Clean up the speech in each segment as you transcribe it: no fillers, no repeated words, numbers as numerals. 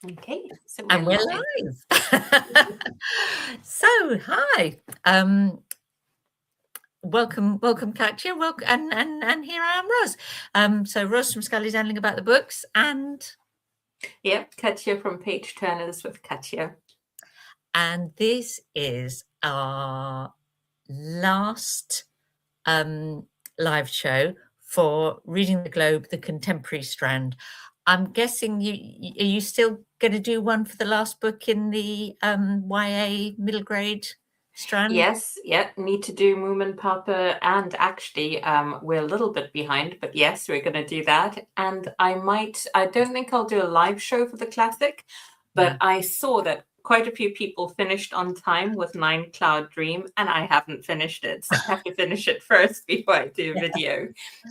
Okay, so And we're live. So, hi. Welcome, Katja. Welcome, and here I am, Ros. So Ros from Scully's Handling About the Books, and Katja from Page Turners with Katja. And this is our last live show for Reading the Globe, the Contemporary Strand. I'm guessing are you still going to do one for the last book in the YA middle grade strand? Yes, need to do Moom and Papa, and actually we're a little bit behind, but yes, we're going to do that. And I don't think I'll do a live show for the classic, but I saw that quite a few people finished on time with Nine Cloud Dream, and I haven't finished it, so I have to finish it first before I do a video.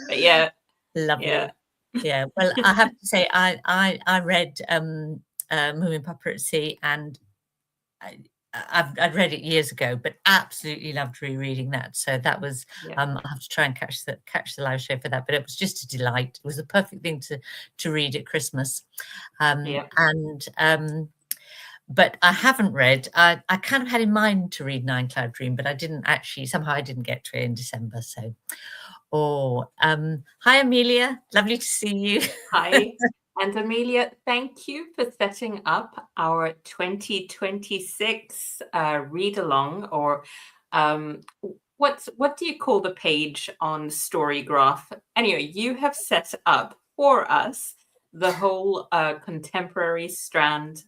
But yeah, lovely. Yeah. Well, I have to say, I read Moom and Papa at Sea, and I'd read it years ago, but absolutely loved rereading that. So that was I have to try and catch the live show for that, but it was just a delight. It was the perfect thing to read at Christmas. But I haven't read. I kind of had in mind to read Nine Cloud Dream, but I didn't actually. Somehow I didn't get to it in December. So, hi Amelia, lovely to see you. Hi. And Amelia, thank you for setting up our 2026 read along, or what do you call the page on Storygraph? Anyway, you have set up for us the whole contemporary strand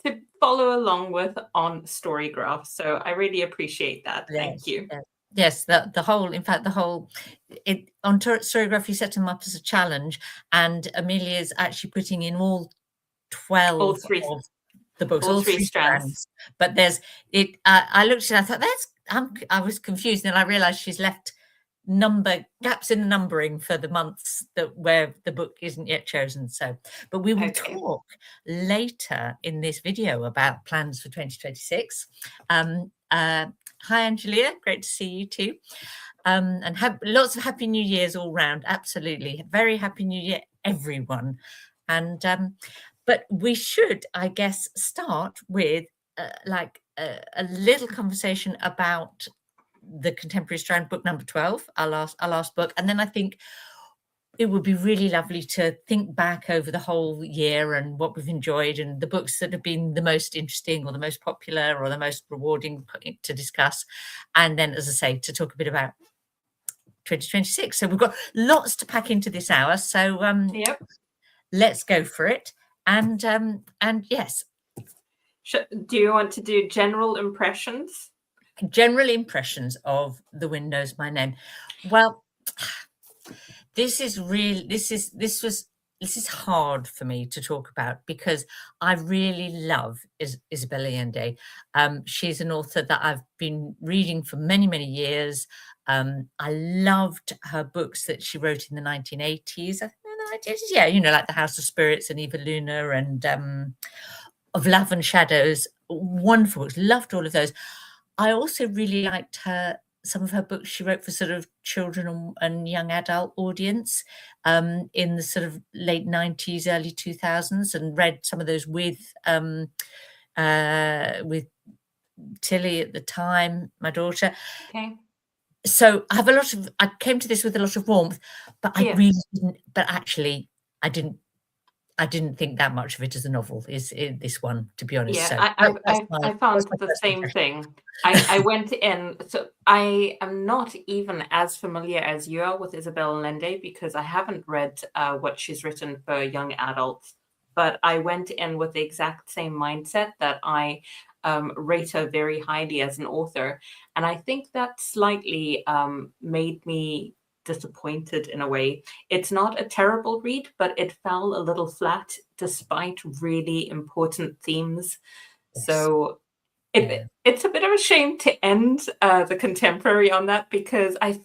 to follow along with on Storygraph. So I really appreciate that. Thank you. Yes, the whole on Storygraph, you set them up as a challenge, and Amelia is actually putting in all 12 of the books, all three strands. But there's it. I looked at it, I thought I was confused, and I realised she's left gaps in the numbering for the months where the book isn't yet chosen. So, but we will talk later in this video about plans for 2026. Hi, Angelia. Great to see you too. And have lots of happy New Year's all round. Absolutely. Very happy New Year, everyone. And but we should, I guess, start with a little conversation about the Contemporary Strand, book number 12, our last book. And then I think it would be really lovely to think back over the whole year and what we've enjoyed and the books that have been the most interesting or the most popular or the most rewarding to discuss. And then, as I say, to talk a bit about 2026. So we've got lots to pack into this hour. So let's go for it. And yes. Do you want to do general impressions? General impressions of The Wind Knows My Name. Well, this is hard for me to talk about because I really love Isabel Allende. She's an author that I've been reading for many, many years. I loved her books that she wrote in the 1980s. Yeah, like The House of Spirits and Eva Luna and Of Love and Shadows. Wonderful books. Loved all of those. I also really liked some of her books she wrote for sort of children and young adult audience in the sort of late 90s, early 2000s, and read some of those with Tilly at the time, my daughter. Okay. So I came to this with a lot of warmth, but I didn't think that much of it as a novel. Is this one, to be honest? Yeah, so I found the same thing. I went in, so I am not even as familiar as you are with Isabel Allende because I haven't read what she's written for young adults. But I went in with the exact same mindset that I rate her very highly as an author, and I think that slightly made me disappointed in a way. It's not a terrible read, but it fell a little flat despite really important themes. Yes. So it's a bit of a shame to end the contemporary on that because I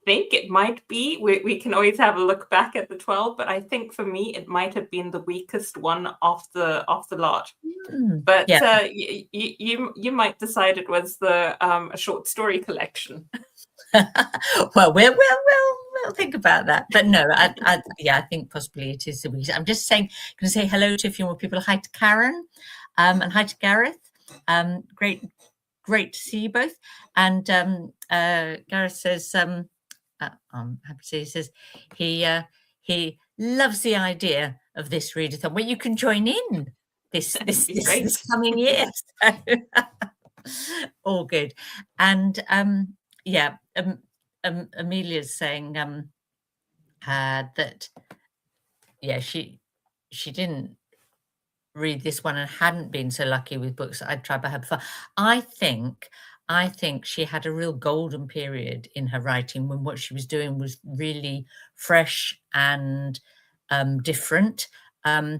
think it might be, we can always have a look back at the 12, but I think for me it might have been the weakest one off the lot. But you might decide it was a short story collection. Well, I'll think about that. But no, I think possibly it is the weakest. I'm just saying, going to say hello to a few more people. Hi to Karen, and hi to Gareth. Great to see you both. And Gareth says, I'm happy to say, he says he loves the idea of this readathon where you can join in this coming year. So, all good. And Amelia's saying that she didn't read this one and hadn't been so lucky with books that I'd tried by her before. I think she had a real golden period in her writing when what she was doing was really fresh and different. I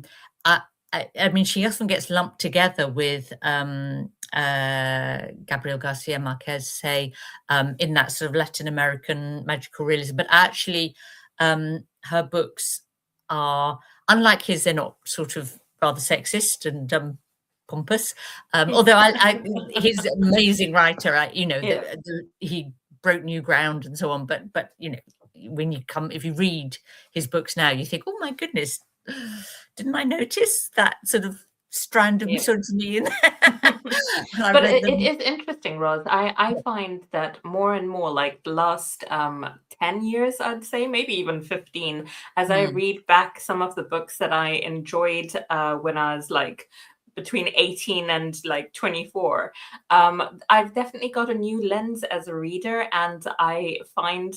mean, she often gets lumped together with Gabriel Garcia Marquez, say, in that sort of Latin American magical realism. But actually, her books are, unlike his, they're not sort of rather sexist and pompous. Although he's an amazing writer, he broke new ground and so on. But if you read his books now, you think, oh my goodness, didn't I notice that sort of strand of misogyny in there? But it is interesting, Ros. I find that more and more, like the last 10 years, I'd say, maybe even 15, as I read back some of the books that I enjoyed when I was like between 18 and like 24, I've definitely got a new lens as a reader, and I find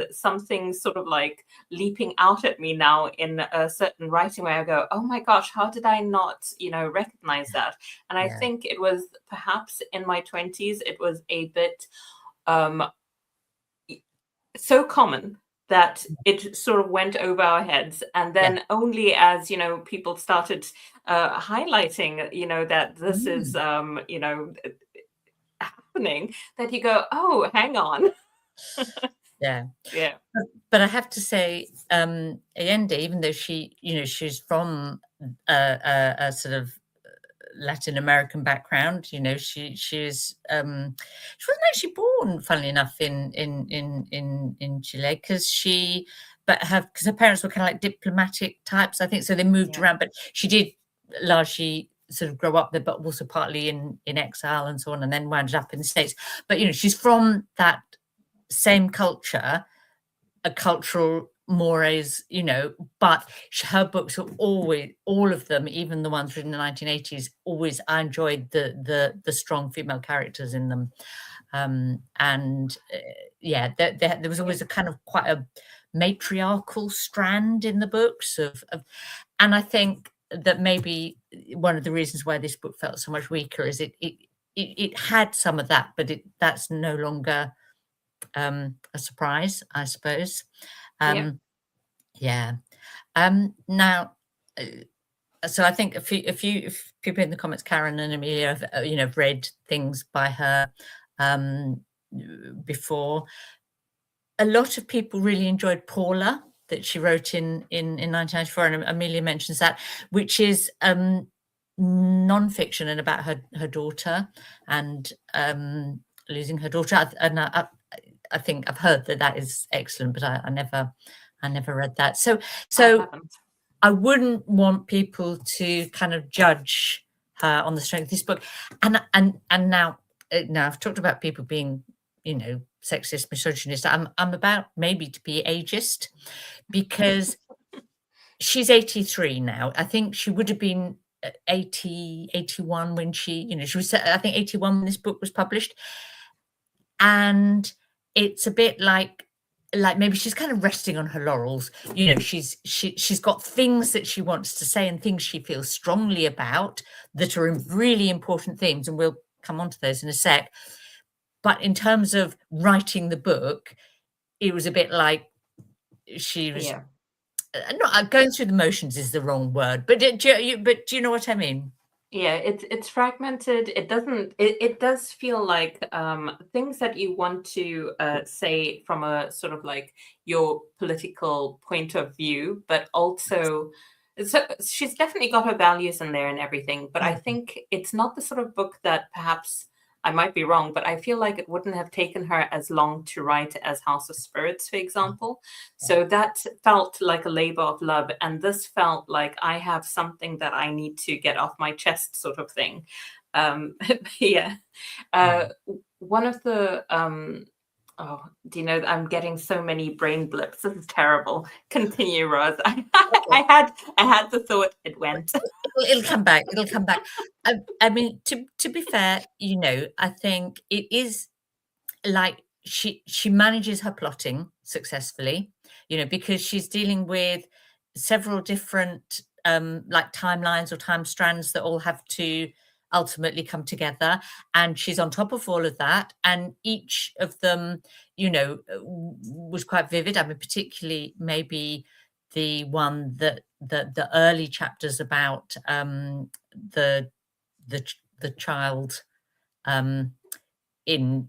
something sort of like leaping out at me now in a certain writing where I go, oh my gosh, how did I not, recognize that? And I think it was perhaps in my 20s, it was a bit so common that it sort of went over our heads. And then only as, people started highlighting, that this is, happening, that you go, oh, hang on. Yeah. But I have to say, Allende, even though she's from a sort of Latin American background, she wasn't actually born, funnily enough, in Chile, because her parents were kind of like diplomatic types, I think, so they moved around, but she did largely sort of grow up there, but also partly in exile and so on, and then wound up in the States. But she's from that same culture, a cultural mores, but her books are always, all of them, even the ones written in the 1980s, always, I enjoyed the strong female characters in them. There was always a kind of quite a matriarchal strand in the books and I think that maybe one of the reasons why this book felt so much weaker is it had some of that, but that's no longer a surprise, I suppose. Now, so I think a few people in the comments, Karen and Amelia, have read things by her before. A lot of people really enjoyed Paula, that she wrote in 1994, and Amelia mentions that, which is non-fiction and about her daughter and losing her daughter. And I think I've heard that is excellent, but I never read that. So I wouldn't want people to kind of judge her on the strength of this book. And now I've talked about people being, sexist, misogynist. I'm about maybe to be ageist, because she's 83 now. I think she would have been 81 when she was, I think, 81 when this book was published. And it's a bit like maybe she's kind of resting on her laurels. She's got things that she wants to say and things she feels strongly about that are really important themes, and we'll come on to those in a sec. But in terms of writing the book, it was a bit like she was not going through the motions is the wrong word, but do you know what I mean? Yeah, it's fragmented. It does feel like things that you want to say from a sort of like your political point of view, but also, so she's definitely got her values in there and everything. But I think it's not the sort of book that perhaps I might be wrong, but I feel like it wouldn't have taken her as long to write as House of Spirits, for example. So that felt like a labor of love. And this felt like I have something that I need to get off my chest, sort of thing. Yeah. One of the oh, do you know, I'm getting so many brain blips. This is terrible. Continue, Ros. I had the thought, it went. It'll come back. It'll come back. I mean, to be fair, you know, I think it is like she manages her plotting successfully, you know, because she's dealing with several different like timelines or time strands that all have to ultimately come together, and she's on top of all of that, and each of them, you know, was quite vivid. I mean, particularly maybe the one that the early chapters about the child in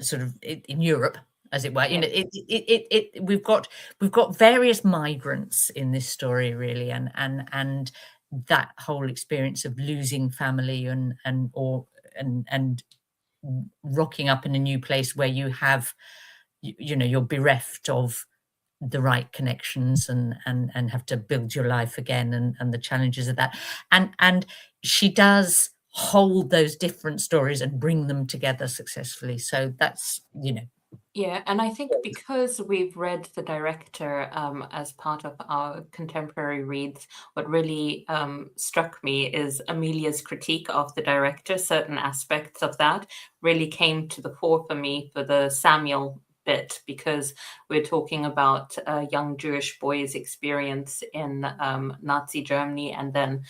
sort of in Europe, as it were. You know, we've got various migrants in this story, really, and that whole experience of losing family and rocking up in a new place where you have, you know, you're bereft of the right connections and have to build your life again, and the challenges of that, and she does hold those different stories and bring them together successfully. So that's, you know. Yeah, and I think because we've read the director as part of our contemporary reads, what really struck me is Amelia's critique of the director. Certain aspects of that really came to the fore for me for the Samuel bit, because we're talking about a young Jewish boy's experience in Nazi Germany, and then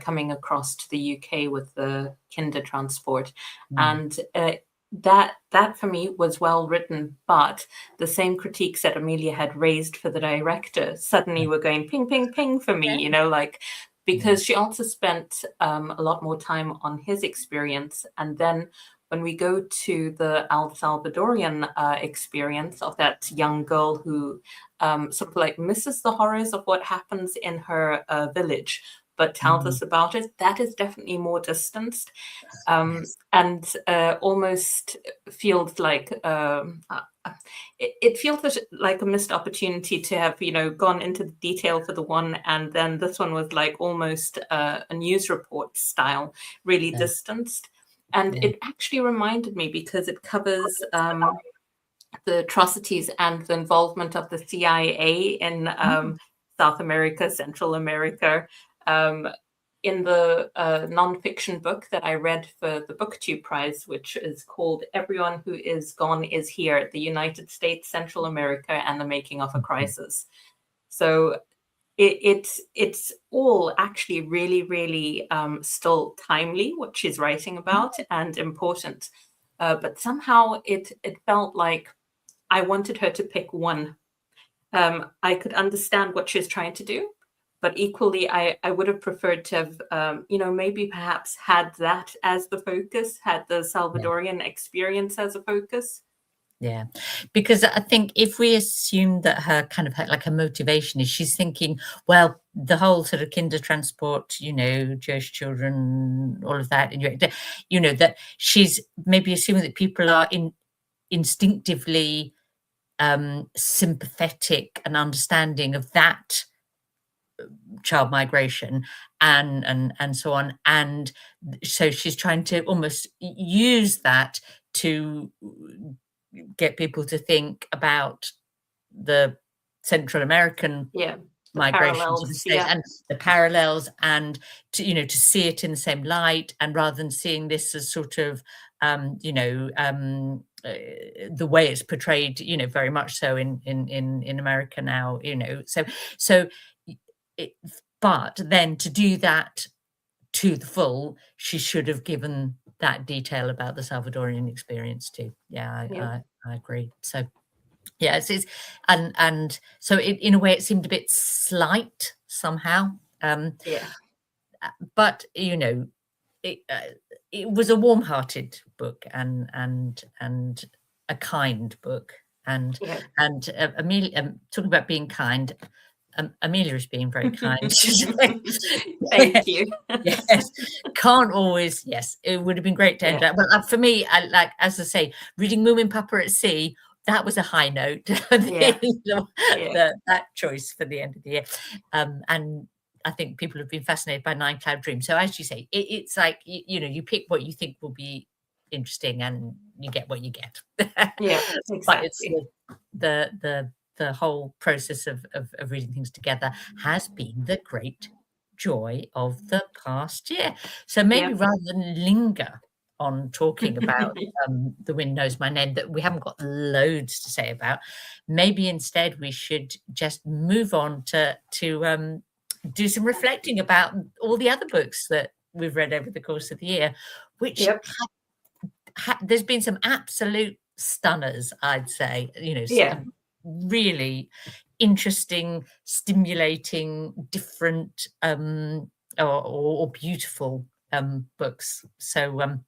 coming across to the UK with the Kindertransport. And that for me was well written, but the same critiques that Amelia had raised for the director suddenly were going ping, ping, ping for me, you know, like, because she also spent a lot more time on his experience. And then when we go to the El Salvadorian experience of that young girl who sort of like misses the horrors of what happens in her village, but tells us about it, that is definitely more distanced, and almost feels like it feels like a missed opportunity to have, you know, gone into the detail for the one, and then this one was like almost a news report style, really distanced. And it actually reminded me, because it covers the atrocities and the involvement of the CIA in South America, Central America. In the nonfiction book that I read for the BookTube Prize, which is called Everyone Who Is Gone Is Here, the United States, Central America, and the Making of a Crisis. So it's all actually really, really still timely, what she's writing about, and important. But somehow it felt like I wanted her to pick one. I could understand what she's trying to do, but equally, I would have preferred to have, you know, maybe perhaps had that as the focus, had the Salvadorian experience as a focus. Yeah, because I think if we assume that her kind of like her motivation is she's thinking, well, the whole sort of Kindertransport, you know, Jewish children, all of that, you know, that she's maybe assuming that people are instinctively sympathetic and understanding of that child migration and so on, and so she's trying to almost use that to get people to think about the Central American migration to the States and the parallels, and to, you know, to see it in the same light, and rather than seeing this as sort of you know, the way it's portrayed, you know, very much so in America now, you know, so but then to do that to the full, she should have given that detail about the Salvadorian experience too. I agree. So yeah, it's and so in a way it seemed a bit slight somehow. But you know, it was a warm-hearted book and a kind book, and Amelia, talking about being kind, Amelia is being very kind. Thank you. Yes, can't always. Yes, it would have been great to end that. But for me, as I say, reading Moomin Papa at Sea, that was a high note. That choice for the end of the year, and I think people have been fascinated by Nine Cloud Dream. So as you say, it's like you pick what you think will be interesting, and you get what you get. Yeah, exactly. But it's the whole process of reading things together has been the great joy of the past year. So maybe rather than linger on talking about The Wind Knows My Name, that we haven't got loads to say about, maybe instead we should just move on to do some reflecting about all the other books that we've read over the course of the year, which there's been some absolute stunners, I'd say, really interesting, stimulating, different or beautiful books. So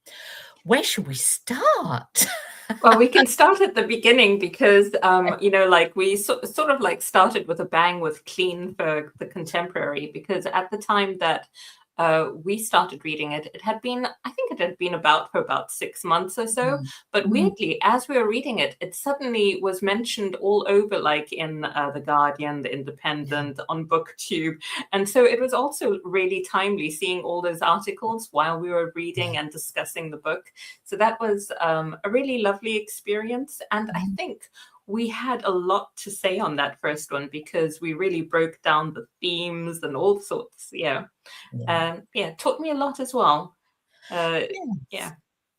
where should we start? Well, we can start at the beginning because, like we sort of like started with a bang with Clean for the Contemporary, because at the time that we started reading it, I think it had been about for about 6 months or so. But weirdly, as we were reading it, it suddenly was mentioned all over, like in The Guardian, The Independent, on BookTube. And so it was also really timely seeing all those articles while we were reading and discussing the book. So that was a really lovely experience. And I think we had a lot to say on that first one, because we really broke down the themes and all sorts. Taught me a lot as well.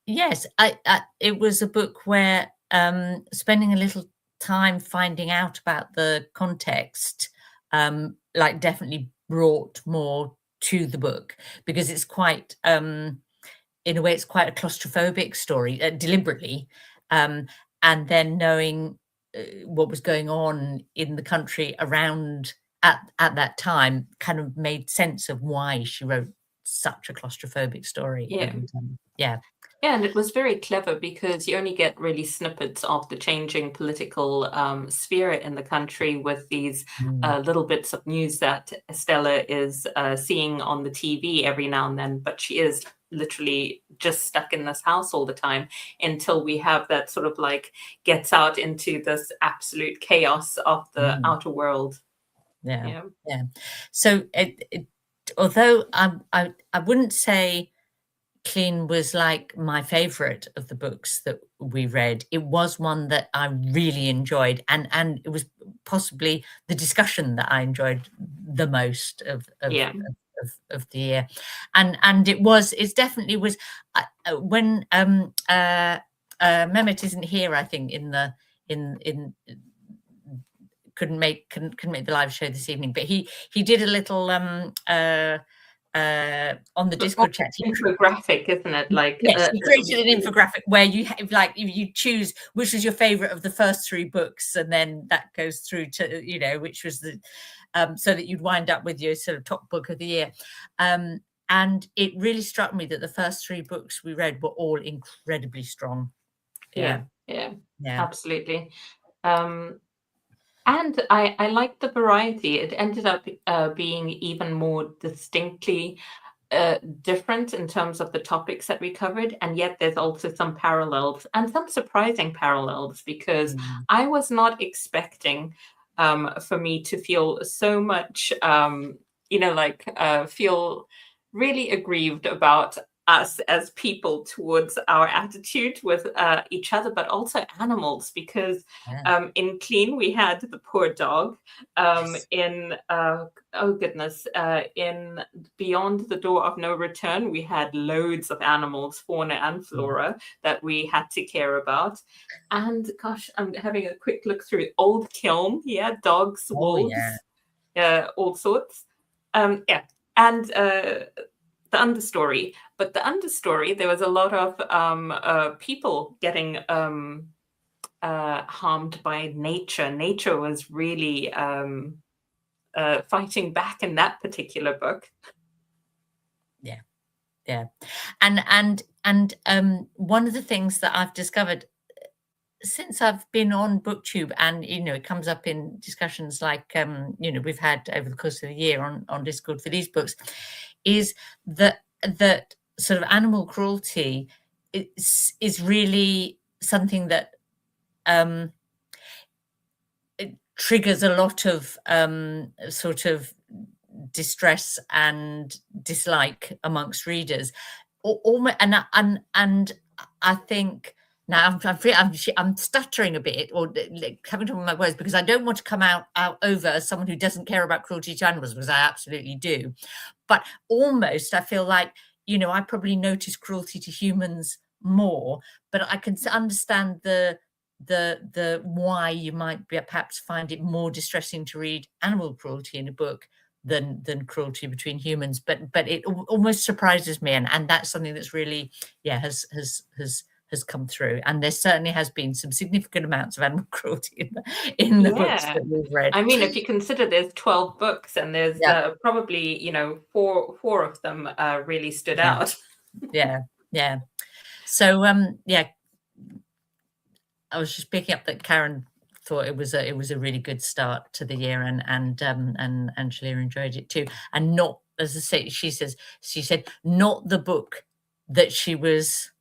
Yes, it was a book where spending a little time finding out about the context definitely brought more to the book, because it's quite in a way it's quite a claustrophobic story, deliberately, and then knowing what was going on in the country around at that time kind of made sense of why she wrote such a claustrophobic story. And it was very clever, because you only get really snippets of the changing political sphere in the country with these little bits of news that Estella is seeing on the TV every now and then, but she is literally just stuck in this house all the time, until we have that sort of like gets out into this absolute chaos of the outer world. So although I wouldn't say Clean was like my favorite of the books that we read, it was one that I really enjoyed, and it was possibly the discussion that I enjoyed the most of the year. And it definitely was when Mehmet isn't here, I think, in couldn't make the live show this evening, but he did a little on the Discord chat. Infographic, isn't it? Like, yes, he created an infographic where you have, like, you choose which was your favorite of the first 3 books, and then that goes through to which was the so that you'd wind up with your sort of top book of the year. And it really struck me that the first 3 books we read were all incredibly strong. Yeah, absolutely. And I liked the variety. It ended up being even more distinctly different in terms of the topics that we covered, and yet there's also some parallels, and some surprising parallels, because I was not expecting for me to feel so much, feel really aggrieved about us as people towards our attitude with each other, but also animals, because in Clean we had the poor dog, in in Beyond the Door of No Return we had loads of animals, fauna and flora, that we had to care about. And gosh, I'm having a quick look through Old Kiln, dogs, wolves, all sorts, and the understory. But the understory, there was a lot of people getting harmed by nature. Nature was really fighting back in that particular book. And one of the things that I've discovered since I've been on BookTube, and it comes up in discussions like we've had over the course of the year on Discord for these books, is that sort of animal cruelty is really something that it triggers a lot of sort of distress and dislike amongst readers, and I think. Now I'm stuttering a bit, or having trouble with my words, because I don't want to come out over as someone who doesn't care about cruelty to animals, because I absolutely do. But almost I feel like, I probably notice cruelty to humans more, but I can understand the why you might perhaps find it more distressing to read animal cruelty in a book than cruelty between humans. But it almost surprises me, and that's something that's really has come through, and there certainly has been some significant amounts of animal cruelty in the books that we've read. I mean, if you consider there's 12 books, and there's probably four of them really stood out. Yeah. So I was just picking up that Karen thought it was a really good start to the year, and Angela enjoyed it too, and not, as I say, she said not the book that she was.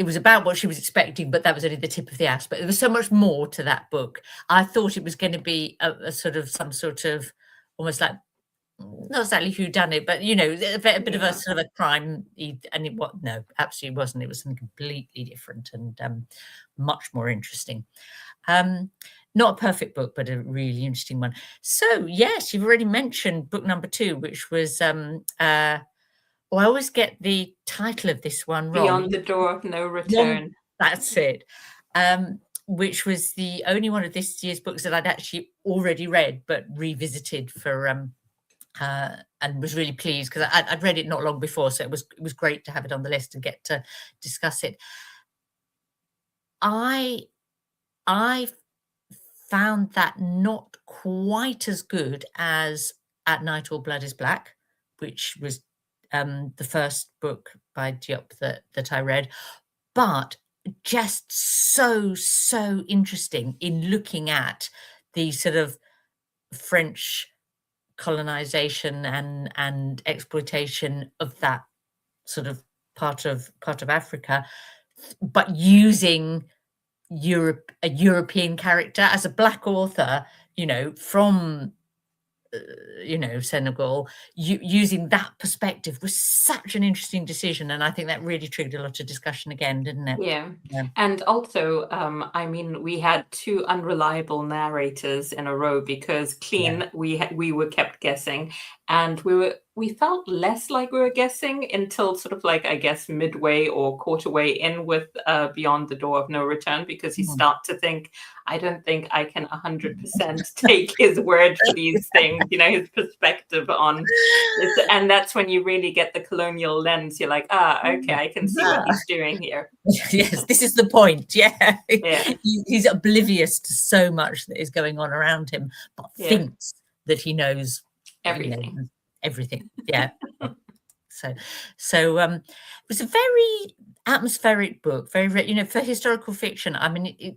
It was about what she was expecting, but that was only the tip of the iceberg. There was so much more to that book. I thought it was going to be a sort of some sort of almost like, not exactly whodunit, but a bit of a sort of a crime. And no, absolutely wasn't. It was something completely different and much more interesting. Not a perfect book, but a really interesting one. So yes, you've already mentioned book number 2, which was I always get the title of this one wrong. Beyond the Door of No Return. That's it. Which was the only one of this year's books that I'd actually already read, but revisited for and was really pleased, because I'd read it not long before, so it was great to have it on the list and get to discuss it. I found that not quite as good as At Night All Blood is Black, which was the first book by Diop that I read, but just so interesting in looking at the sort of French colonization and exploitation of that sort of part of Africa, but using a European character as a Black author, from Senegal, using that perspective was such an interesting decision, and I think that really triggered a lot of discussion again, didn't it? Yeah. And also, I mean, we had 2 unreliable narrators in a row, because Clean, we were kept guessing, and we felt less like we were guessing until sort of like, I guess, midway or quarter way in with Beyond the Door of No Return, because you start to think, I don't think I can 100% take his word for these things, his perspective on this. And that's when you really get the colonial lens. You're like, okay, I can see what he's doing here. Yes, this is the point. Yeah. He's oblivious to so much that is going on around him, but thinks that he knows everything. Everything. Yeah. So it was a very atmospheric book, very, for historical fiction. I mean,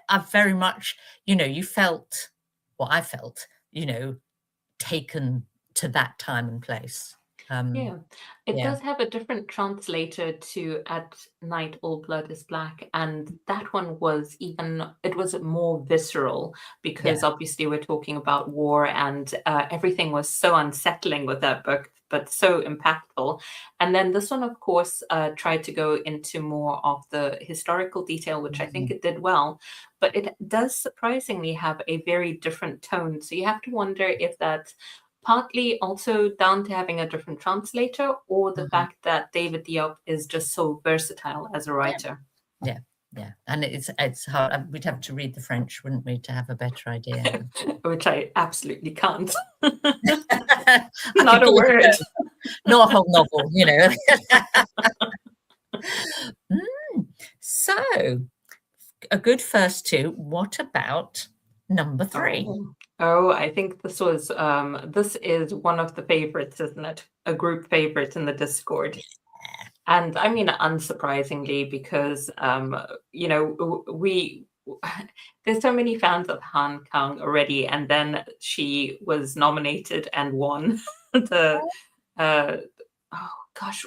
I very much, you felt what I felt, taken to that time and place. It does have a different translator to At Night All Blood is Black, and that one was more visceral, because obviously we're talking about war, and everything was so unsettling with that book, but so impactful. And then this one, of course, tried to go into more of the historical detail, which I think it did well, but it does surprisingly have a very different tone. So you have to wonder if that's partly also down to having a different translator, or the fact that David Diop is just so versatile as a writer. Yeah. And it's hard. We'd have to read the French, wouldn't we, to have a better idea? Which I absolutely can't. Not a word. Not a whole novel, So, a good first 2. What about number 3? Oh, I think this is one of the favorites, isn't it? A group favorite in the Discord. And I mean, unsurprisingly, because, you know, there's so many fans of Han Kang already, and then she was nominated and won the, oh gosh,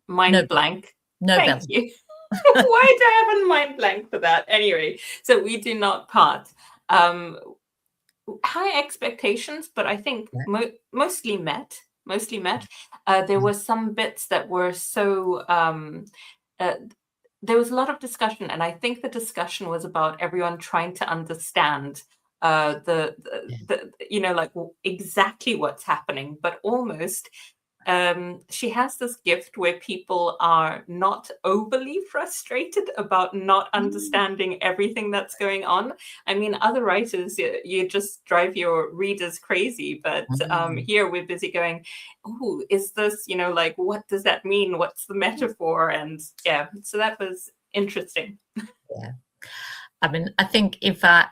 mind Nobel. blank. Nobel. Thank you. Why do I have a mind blank for that? Anyway, so we do not part. High expectations, but I think mostly met. There were some bits that were so there was a lot of discussion, and I think the discussion was about everyone trying to understand the you know, like exactly what's happening, but almost she has this gift where people are not overly frustrated about not understanding everything that's going on. I mean, other writers, you just drive your readers crazy, but here we're busy going, oh, is this, you know, like, what does that mean? What's the metaphor? And yeah, so that was interesting. Yeah. I mean, I think if a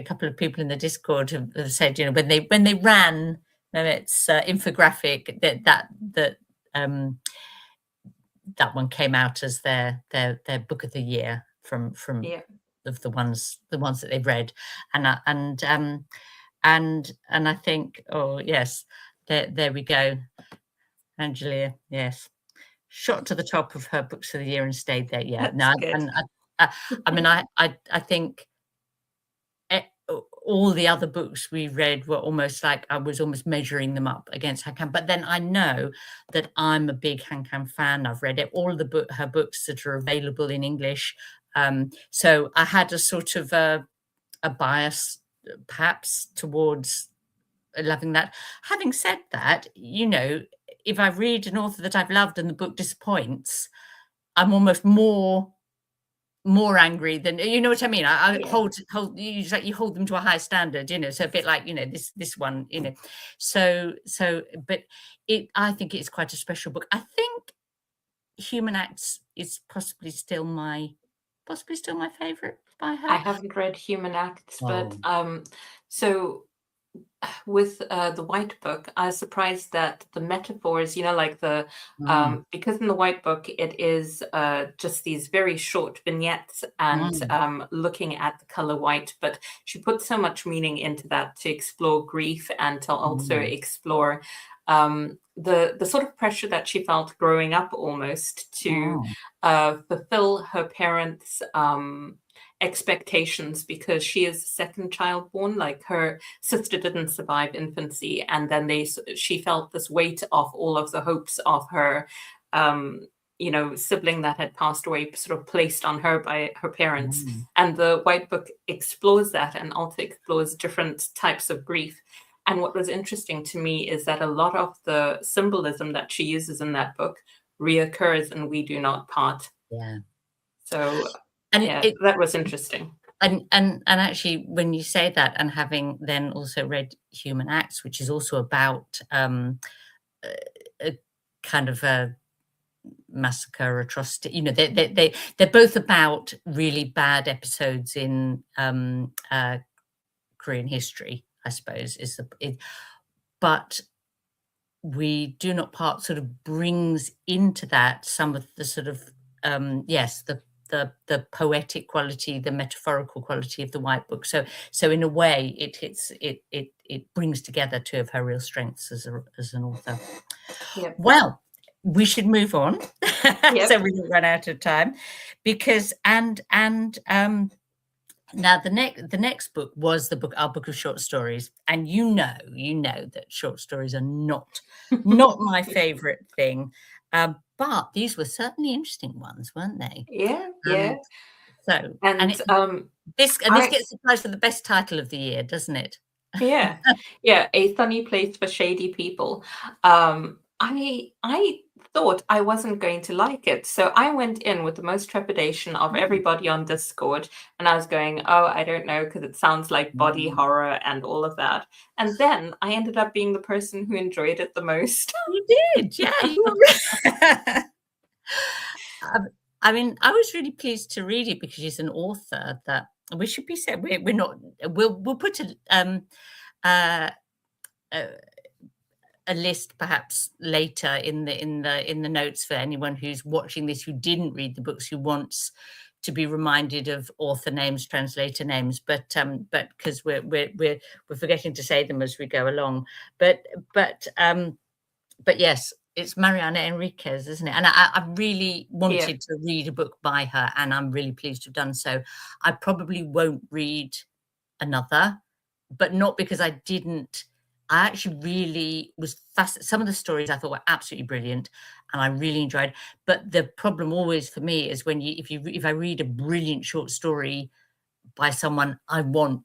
couple of people in the Discord have said, you know, when they ran its infographic, that one came out as their book of the year from of the ones that they've read, and I think, oh yes, there we go, Angelia, yes, shot to the top of her books of the year and stayed there. Yeah, no, and I mean, I think all the other books we read were almost like I was almost measuring them up against Han Kang. But then I know that I'm a big Han Kang fan. I've read all of her books that are available in English. So I had a sort of a bias, perhaps, towards loving that. Having said that, you know, if I read an author that I've loved and the book disappoints, I'm almost more angry than, you know what I mean? I hold you hold them to a high standard, you know. So a bit like, you know, this one, you know. So but I think it's quite a special book. I think Human Acts is possibly still my favorite by her. I haven't read Human Acts, but so with the White Book, I was surprised that the metaphors, you know, like because in the White Book it is just these very short vignettes and looking at the color white, but she put so much meaning into that to explore grief and to also explore the sort of pressure that she felt growing up, almost to fulfill her parents' expectations, because she is the second child born. Like, her sister didn't survive infancy, and then she felt this weight of all of the hopes of her you know, sibling that had passed away, sort of placed on her by her parents. And the White Book explores that, and also explores different types of grief. And what was interesting to me is that a lot of the symbolism that she uses in that book reoccurs in We Do Not Part. Yeah. So that was interesting. And actually, when you say that, and having then also read Human Acts, which is also about a kind of a massacre, atrocity, you know, they're both about really bad episodes in Korean history, I suppose, but We Do Not Part sort of brings into that some of the sort of the poetic quality, the metaphorical quality of the White Book. So in a way, it brings together two of her real strengths as an author. Yep. Well, we should move on, so we don't run out of time, because now the next book was our book of short stories, and you know that short stories are not my favorite thing, but these were certainly interesting ones, weren't they? Yeah. So this gets the prize for the best title of the year, doesn't it? Yeah, A Sunny Place for Shady People. I thought I wasn't going to like it, so I went in with the most trepidation of everybody on Discord, and I was going, oh, I don't know, because it sounds like body horror and all of that. And then I ended up being the person who enjoyed it the most. You did, yeah. I mean, I was really pleased to read it, because she's an author that we should be said we're not. We'll put a a list perhaps later in the notes for anyone who's watching this who didn't read the books, who wants to be reminded of author names, translator names, but because we're forgetting to say them as we go along. But yes, it's Mariana Enriquez, isn't it? And I really wanted to read a book by her, and I'm really pleased to have done so. I probably won't read another, but not because I didn't. I actually really was fascinated. Some of the stories I thought were absolutely brilliant, and I really enjoyed. But the problem always for me is when if I read a brilliant short story by someone, I want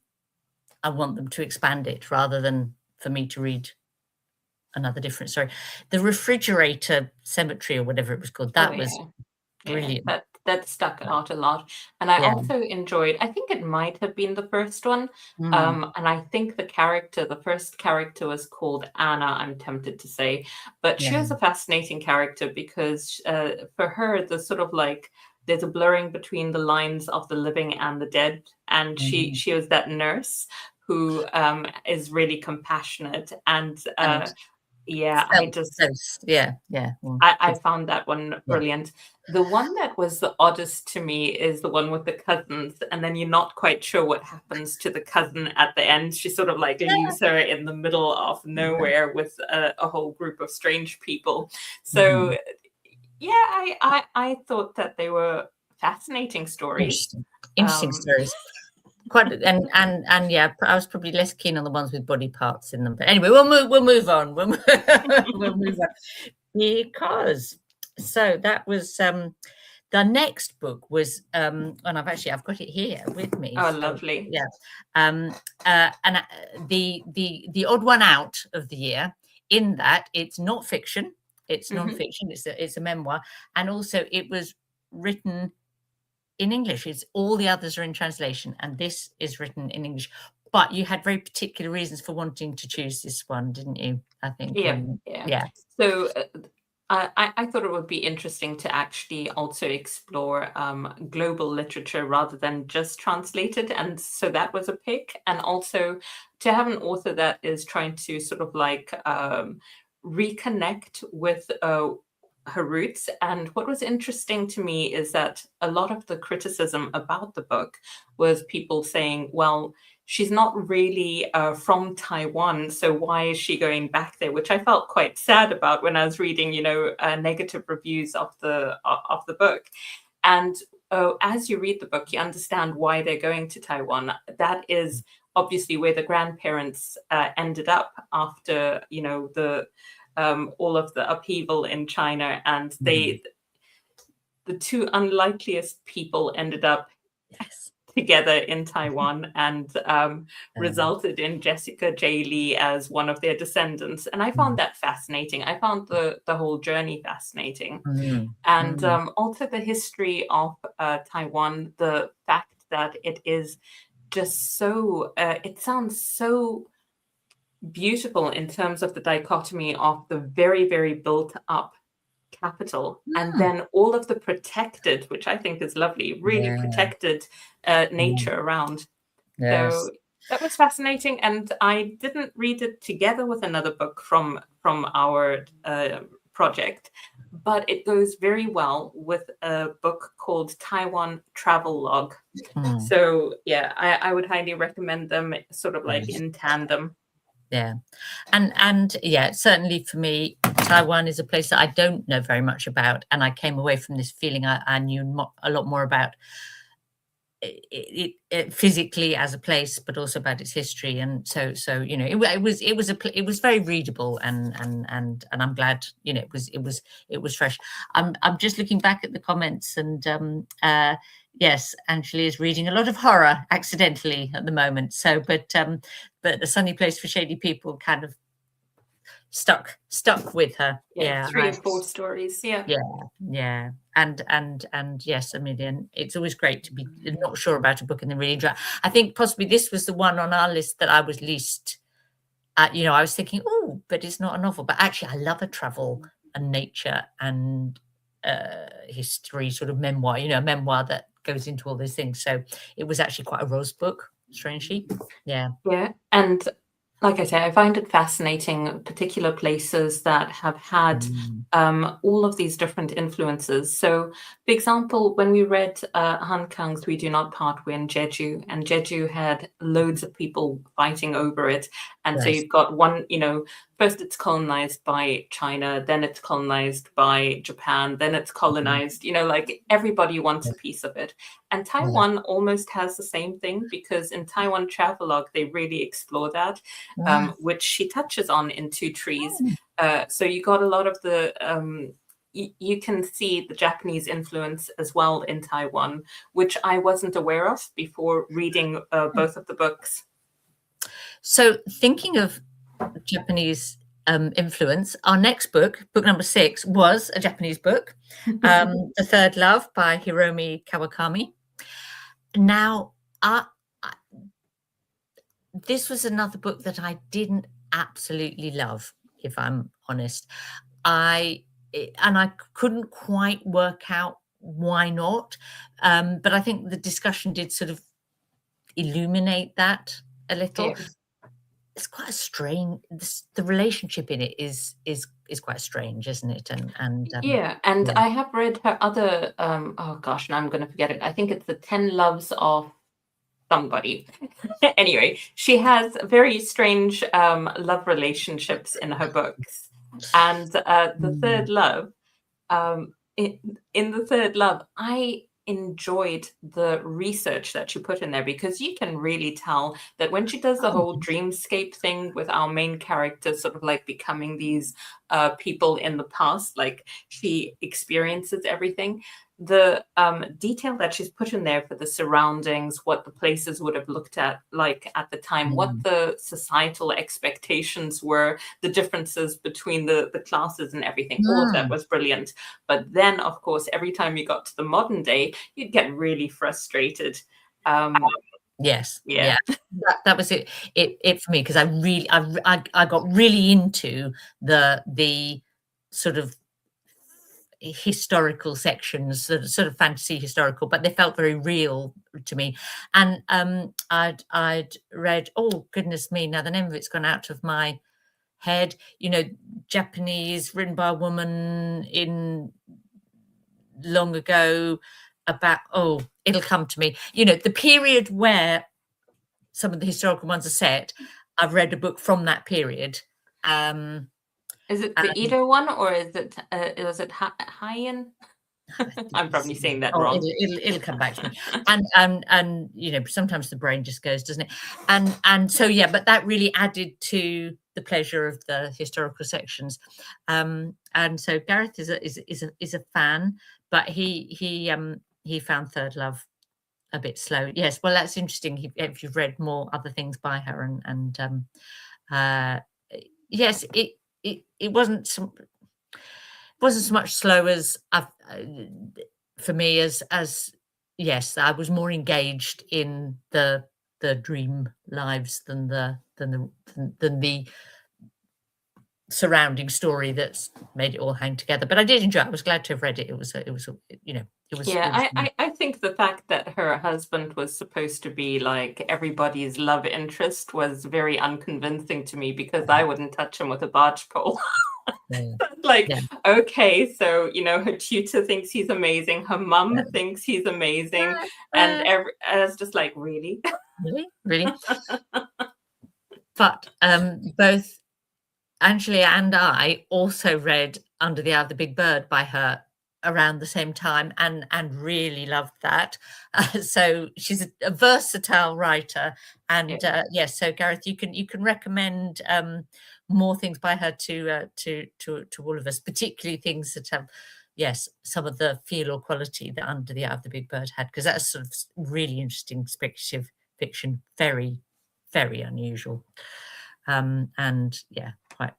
them to expand it rather than for me to read another different story. The Refrigerator Cemetery, or whatever it was called, that was brilliant. Yeah, that stuck out a lot. And I also enjoyed, I think it might have been the first one. And I think the first character was called Anna, I'm tempted to say. But she was a fascinating character because for her, the sort of like, there's a blurring between the lines of the living and the dead. And she was that nurse who is really compassionate and I found that one brilliant. The one that was the oddest to me is the one with the cousins, and then you're not quite sure what happens to the cousin at the end. She sort of like leaves her in the middle of nowhere with a whole group of strange people. So I thought that they were fascinating stories. Interesting stories. Quite and yeah, I was probably less keen on the ones with body parts in them. But anyway, we'll move on. We'll move on because that was the next book was and I've got it here with me. Oh, so, lovely. Yeah. And the odd one out of the year, in that it's not fiction, it's non-fiction, it's a memoir, and also it was written in English. It's all the others are in translation, and this is written in English. But you had very particular reasons for wanting to choose this one, didn't you? I think. Yeah. So I thought it would be interesting to actually also explore global literature rather than just translated, and so that was a pick. And also to have an author that is trying to sort of like reconnect with her roots. And what was interesting to me is that a lot of the criticism about the book was people saying, well, she's not really from Taiwan, so why is she going back there? Which I felt quite sad about when I was reading, negative reviews of the book. And as you read the book, you understand why they're going to Taiwan. That is obviously where the grandparents ended up after, all of the upheaval in China, and the two unlikeliest people ended up together in Taiwan, and resulted in Jessica J. Lee as one of their descendants. And I found that fascinating. I found the whole journey fascinating. And also the history of Taiwan, the fact that it is just so, it sounds so beautiful in terms of the dichotomy of the very, very built up capital and then all of the protected, which I think is lovely, really protected nature around. So that was fascinating, and I didn't read it together with another book from our project, but it goes very well with a book called Taiwan Travel Log. So I would highly recommend them, sort of like in tandem. And certainly for me, Taiwan is a place that I don't know very much about, and I came away from this feeling I knew a lot more about it physically as a place, but also about its history. And so it was very readable, and I'm glad it was fresh. I'm just looking back at the comments, and yes, Angela is reading a lot of horror accidentally at the moment. So, but A Sunny Place for Shady People kind of stuck with her. 3 or 4 stories. And yes, Amelia, it's always great to be not sure about a book and then really enjoy it. I think possibly this was the one on our list that I was least I was thinking, oh, but it's not a novel. But actually I love a travel and nature and history sort of memoir, a memoir that goes into all those things. So it was actually quite a Ros book, strangely. And like I say, I find it fascinating, particular places that have had all of these different influences. So, for example, when we read Han Kang's We Do Not Part, we're in Jeju, and Jeju had loads of people fighting over it. And so Yes. you've got one, first it's colonized by China, then it's colonized by Japan, then it's colonized, like everybody wants a piece of it. And Taiwan almost has the same thing, because in Taiwan Travelogue, they really explore that, which she touches on in Two Trees. So you got a lot of the, you can see the Japanese influence as well in Taiwan, which I wasn't aware of before reading both of the books. So thinking of Japanese influence, our next book number 6, was a Japanese book, The Third Love by Hiromi Kawakami. Now, this was another book that I didn't absolutely love, if I'm honest. I couldn't quite work out why not, but I think the discussion did sort of illuminate that a little. Yeah. It's quite a strange. The relationship in it is quite strange, isn't it? And I have read her other. Oh gosh, now I'm going to forget it. I think it's The 10 Loves of somebody. Anyway, she has very strange love relationships in her books, and The Third Love. In The Third Love, I enjoyed the research that she put in there, because you can really tell that when she does the whole dreamscape thing with our main characters sort of like becoming these people in the past, like she experiences everything. The detail that she's put in there for the surroundings, what the places would have looked at like at the time, what the societal expectations were, the differences between the classes and everything, all of that was brilliant. But then, of course, every time you got to the modern day, you'd get really frustrated. Yes. Yeah. That was it for me, because I got really into the sort of historical sections, sort of fantasy historical, but they felt very real to me. And I'd read, oh goodness me, now the name of it's gone out of my head, Japanese, written by a woman in long ago, about, it'll come to me, the period where some of the historical ones are set. I've read a book from that period. Is it the Edo one, or is it Heian? I'm probably saying that wrong. It'll come back to me. And sometimes the brain just goes, doesn't it? And so but that really added to the pleasure of the historical sections. And so Gareth is a fan, but he found Third Love a bit slow. Yes, well, that's interesting. If you've read more other things by her, yes, it wasn't so much slow as for me as yes, I was more engaged in the dream lives than the surrounding story that's made it all hang together. But I did enjoy it. I was glad to have read it. It was I think the fact that her husband was supposed to be like everybody's love interest was very unconvincing to me, because I wouldn't touch him with a barge pole. Okay, so her tutor thinks he's amazing, her mum thinks he's amazing, and I was just like, really? really. But both Angela and I also read Under the Eye of the Big Bird by her around the same time, and really loved that. So she's a versatile writer, and yes, so Gareth, you can recommend more things by her to all of us, particularly things that have some of the feel or quality that Under the Eye of the Big Bird had, because that's sort of really interesting speculative fiction, very, very unusual, and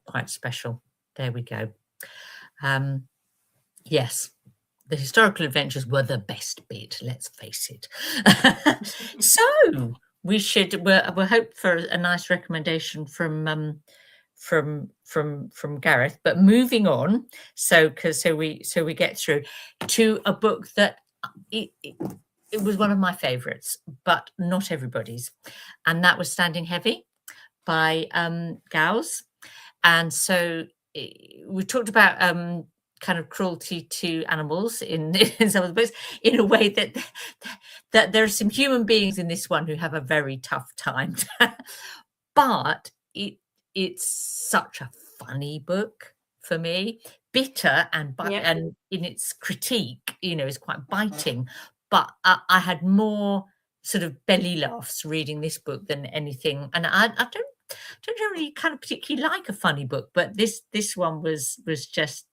quite special. There we go. Yes, the historical adventures were the best bit, let's face it. So we'll hope for a nice recommendation from Gareth. But moving on, so we get through to a book that it was one of my favorites, but not everybody's, and that was Standing Heavy by Gauss. And so we talked about kind of cruelty to animals in some of the books, in a way that there are some human beings in this one who have a very tough time. But it's such a funny book for me, bitter and in its critique, is quite biting. But I had more sort of belly laughs reading this book than anything, and I don't really kind of particularly like a funny book, but this one was just.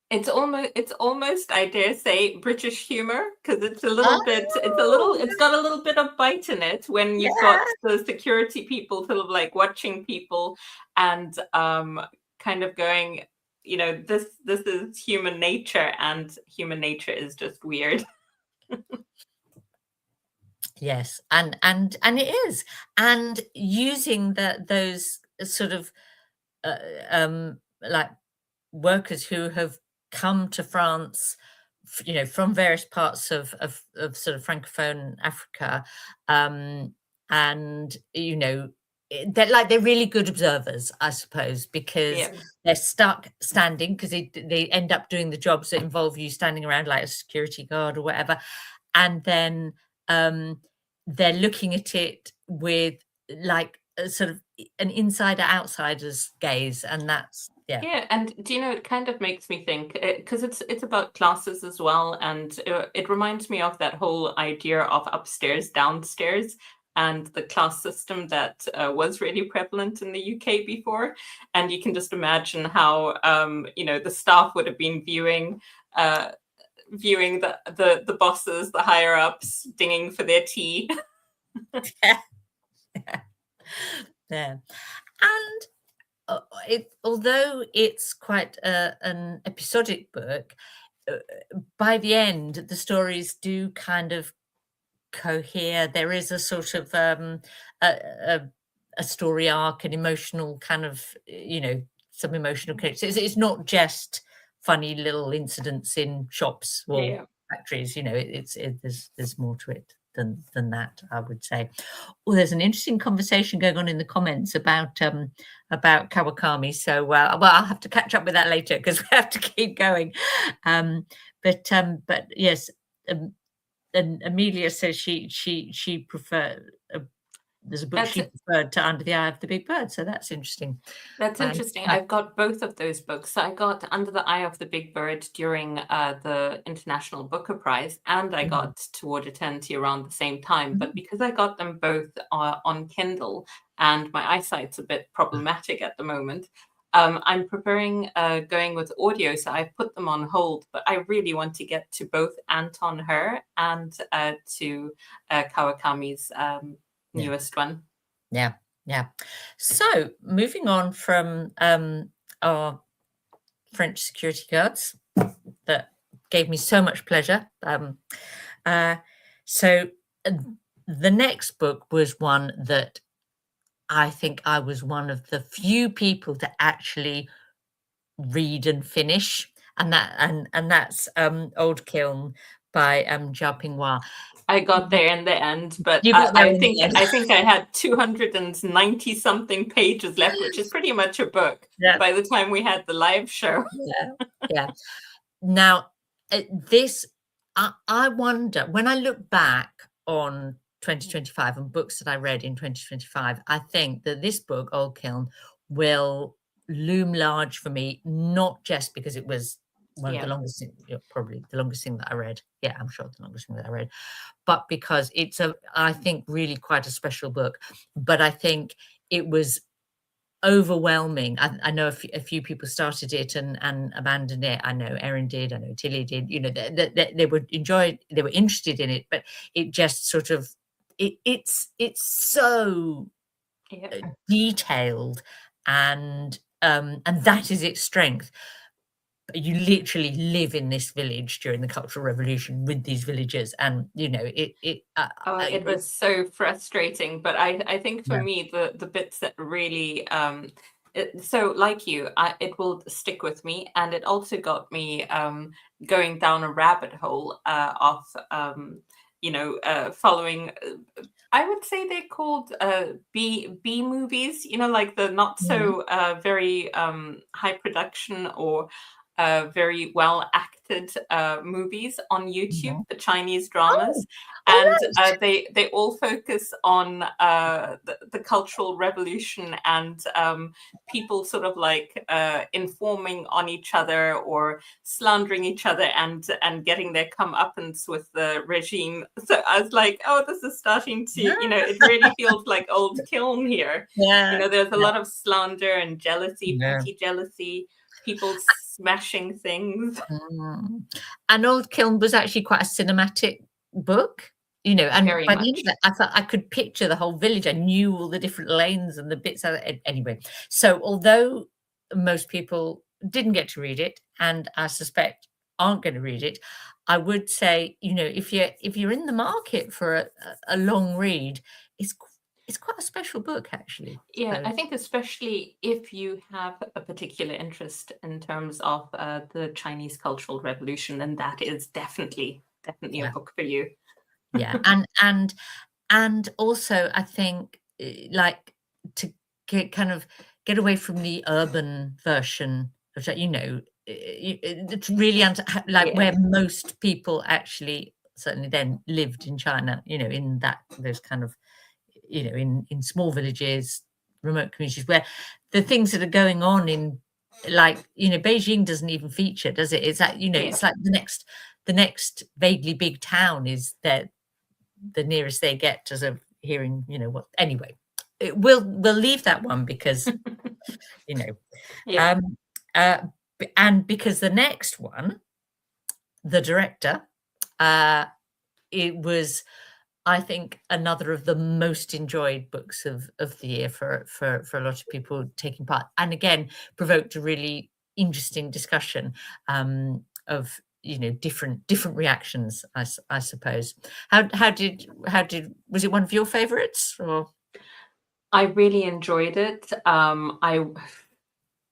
It's almost, I dare say, British humor, because it's a little bit, it's got a little bit of bite in it when you've got the security people sort of like watching people and kind of going, this is human nature, and human nature is just weird. Yes, and it is, and using those sort of like workers who have come to France, from various parts of sort of Francophone Africa, and they're really good observers, I suppose, because they're stuck standing, because they end up doing the jobs that involve you standing around like a security guard or whatever, and then they're looking at it with like a sort of an insider outsider's gaze, and that's and it kind of makes me think, because it's about classes as well, and it reminds me of that whole idea of upstairs downstairs and the class system that was really prevalent in the UK before. And you can just imagine how the staff would have been viewing the bosses, the higher ups, dinging for their tea. Yeah. And although it's quite an episodic book, by the end the stories do kind of cohere. There is a sort of a story arc, an emotional kind of, some emotional characters. It's not just funny little incidents in shops or factories. There's more to it than that, I would say. Well, there's an interesting conversation going on in the comments about Kawakami. So, I'll have to catch up with that later, because we have to keep going. But yes, and Amelia says she preferred. There's a book she preferred to Under the Eye of the Big Bird, so that's interesting. That's interesting. I've got both of those books. I got Under the Eye of the Big Bird during the International Booker Prize, and I got Toward Eternity around the same time. But because I got them both on Kindle, and my eyesight's a bit problematic at the moment, I'm preparing going with audio, so I've put them on hold. But I really want to get to both Anton Her and to Kawakami's newest one. Yeah. So moving on from our French security guards that gave me so much pleasure. So the next book was one that I think I was one of the few people to actually read and finish, and that's Old Kiln by Jia Pinghua. I got there in the end, but I think I had 290 something pages left, which is pretty much a book by the time we had the live show. Yeah. Now, this, I wonder, when I look back on 2025 and books that I read in 2025, I think that this book, Old Kiln, will loom large for me, not just because it was one of the longest, probably the longest thing that I read. Yeah, I'm sure the longest thing that I read, but because it's I think really quite a special book. But I think it was overwhelming. I know a few people started it and abandoned it. I know Erin did. I know Tilly did. They were interested in it, but it just sort of it's so detailed, and that is its strength. You literally live in this village during the Cultural Revolution with these villagers, and it was so frustrating. But I think for me the bits that really so like you, it will stick with me, and it also got me going down a rabbit hole of following I would say they're called B movies. You know, like the not so very high production or very well acted movies on YouTube, the Chinese Oh, dramas, all and right. they all focus on the Cultural Revolution and people sort of like informing on each other or slandering each other and getting their comeuppance with the regime. So I was like, oh, this is starting to, you know, it really feels like old Kiln here. You Yeah, know, there's a yeah, lot of slander and jealousy, yeah. petty jealousy, people smashing things. Mm. And Old Kiln was actually quite a cinematic book, you know, and Very by the end of much. it, I thought I could picture the whole village. I knew all the different lanes and the bits of it. Anyway, so although most people didn't get to read it, and I suspect aren't going to read it, I would say, you know, if you're in the market for a long read, it's it's quite a special book actually. Yeah, So I think especially if you have a particular interest in terms of the Chinese Cultural Revolution, then that is definitely a yeah, book for you. yeah, and also I think like to kind of get away from the urban version of that, you know, it's really like Yeah, where most people actually certainly then lived in China, you know, in that those kind of, you know, in small villages, remote communities where the things that are going on in, like, you know, Beijing doesn't even feature, does it? It's that, you know, yeah. it's like the next vaguely big town is there, the nearest they get to sort of hearing, you know, what, anyway, we'll leave that one because, you know, Yeah. um, uh, and because the next one, the director, uh, it was, I think, another of the most enjoyed books of the year for a lot of people taking part, and again provoked a really interesting discussion of, you know, different reactions. I suppose. How did was it one of your favourites or? I really enjoyed it.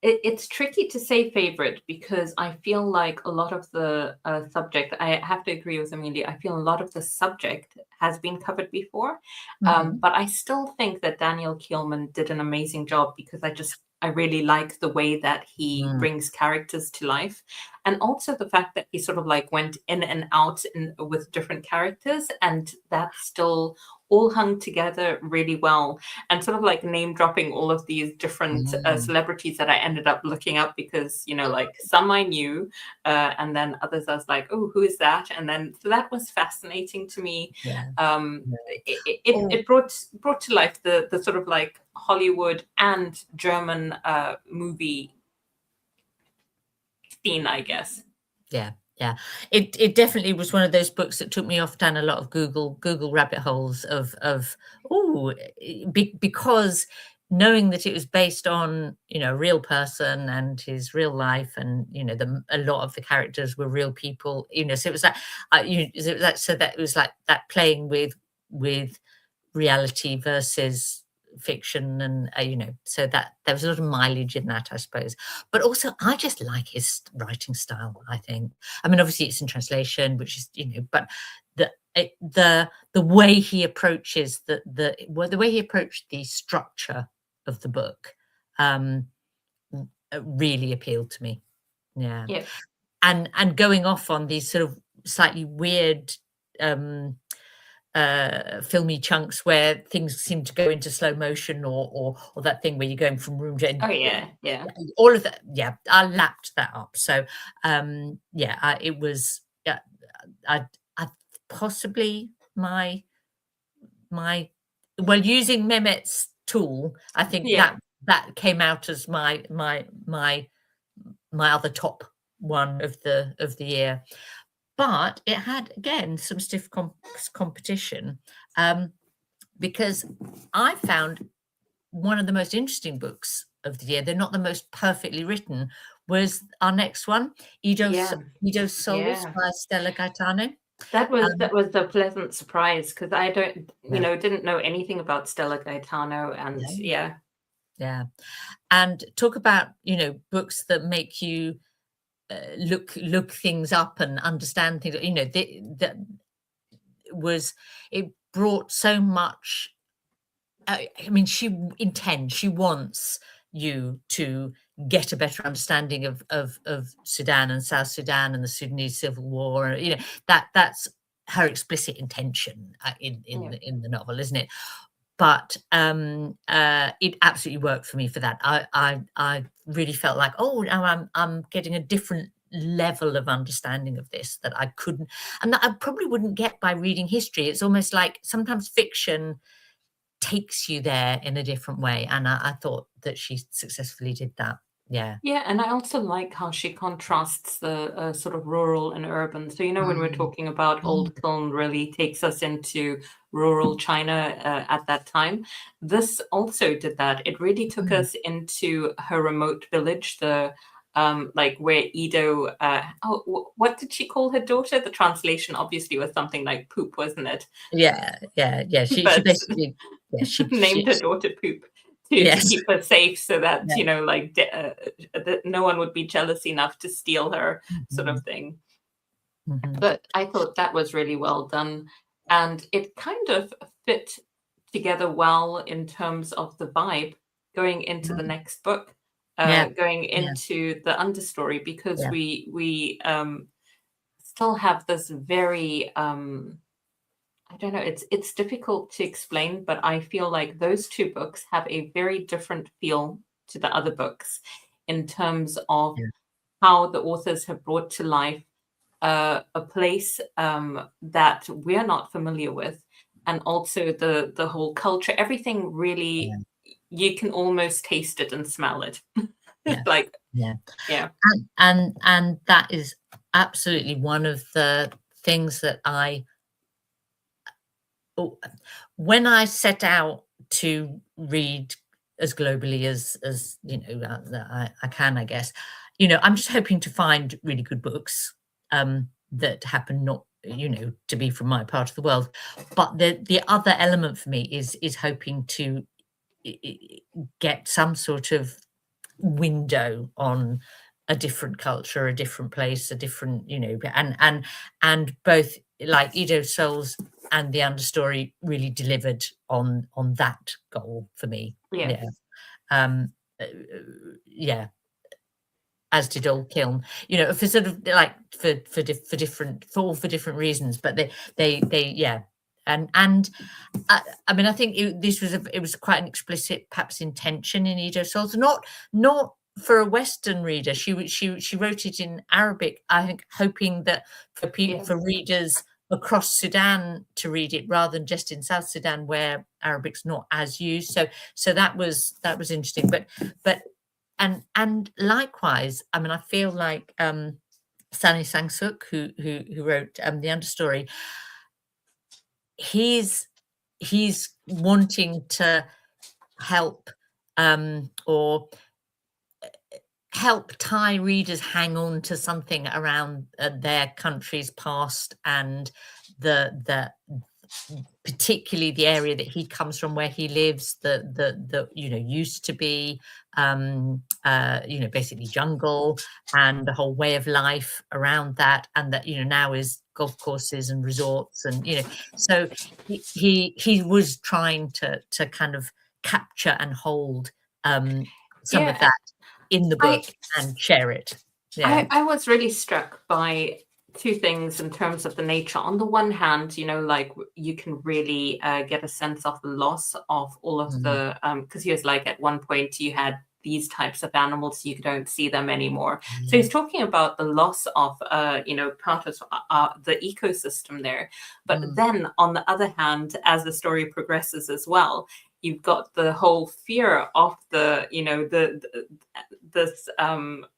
It's tricky to say favorite because I feel like a lot of the subject, I have to agree with Amelia, I feel a lot of the subject has been covered before. Mhm. But I still think that Daniel Keelman did an amazing job because I really like the way that he Mm, brings characters to life. And also the fact that he sort of like went in and out with different characters and that still all hung together really well, and sort of like name dropping all of these different mm, celebrities that I ended up looking up because, you know, like some I knew, and then others I was like, oh, who is that? And then so that was fascinating to me. yeah, yeah. Oh, It brought to life the sort of like Hollywood and German movie scene, I guess. yeah, yeah. It definitely was one of those books that took me off down a lot of Google rabbit holes of oh, because knowing that it was based on, you know, a real person and his real life, and, you know, a lot of the characters were real people, you know, so it was like it was like, so that it was like that playing with reality versus fiction, and you know, so that there was a lot of mileage in that, I suppose. But also I just like his writing style, I think. I mean, obviously it's in translation, which is, you know, but the way he approaches the way he approached the structure of the book um really appealed to me. Yeah. Yeah. And going off on these sort of slightly weird um filmy chunks where things seem to go into slow motion, or that thing where you're going from room to Oh yeah, yeah. all of that. Yeah, I lapped that up. So yeah, it was, yeah, I possibly my well, using Mehmet's tool, I think Yeah. that came out as my other top one of the year. But it had, again, some stiff competition, because I found one of the most interesting books of the year, they're not the most perfectly written, was our next one, Yeah. Ido Souls Yeah. by Stella Gaetano. That was a pleasant surprise because I don't, you Yeah, know, didn't know anything about Stella Gaetano, and yeah, yeah. yeah. And talk about, you know, books that make you look things up and understand things. You know, that was it. brought so much. I mean, she wants you to get a better understanding of Sudan and South Sudan and the Sudanese civil war. You know, that's her explicit intention in the novel, isn't it? But it absolutely worked for me for that. I really felt like, oh, now I'm getting a different level of understanding of this that I couldn't, and that I probably wouldn't get by reading history. It's almost like sometimes fiction takes you there in a different way, and I thought that she successfully did that. Yeah. Yeah, and I also like how she contrasts the sort of rural and urban. So, you know, when we're talking about Old Kiln really takes us into rural China at that time, this also did that. It really took us into her remote village, the like where Edo, what did she call her daughter? The translation obviously was something like Poop, wasn't it? Yeah. She basically, she named her daughter Poop to keep her safe, so that you know, like that no one would be jealous enough to steal her, sort of thing. But I thought that was really well done, and it kind of fit together well in terms of the vibe going into the next book, going into the understory, because we still have this very I don't know, it's difficult to explain, but I feel like those two books have a very different feel to the other books in terms of how the authors have brought to life a place that we're not familiar with, and also the whole culture, everything really, you can almost taste it and smell it. Like, and that is absolutely one of the things that when I set out to read as globally as you know I can, I guess, you know, I'm just hoping to find really good books that happen not, you know, to be from my part of the world. But the other element for me is hoping to get some sort of window on a different culture, a different place, a different, you know, and both like Edo Souls and the understory really delivered on that goal for me. As did Old Kiln, you know, for sort of like for different reasons, but they and I mean, I think it was quite an explicit perhaps intention in Edo Souls, not for a Western reader. She wrote it in Arabic, I think, hoping that for readers across Sudan to read it rather than just in South Sudan where Arabic's not as used. So that was interesting. But and likewise, I mean, I feel like Sani Sangsuk, who wrote the understory, he's wanting to help or help Thai readers hang on to something around their country's past, and the particularly the area that he comes from, where he lives, the you know, used to be you know, basically jungle, and the whole way of life around that, and that, you know, now is golf courses and resorts, and, you know, so he was trying to kind of capture and hold some of that in the book and share it. I was really struck by two things in terms of the nature. On the one hand, you know, like you can really get a sense of the loss of all of the, because he was like, at one point you had these types of animals, you don't see them anymore. So he's talking about the loss of, you know, part of the ecosystem there. But then on the other hand, as the story progresses as well, you've got the whole fear of the, you know, this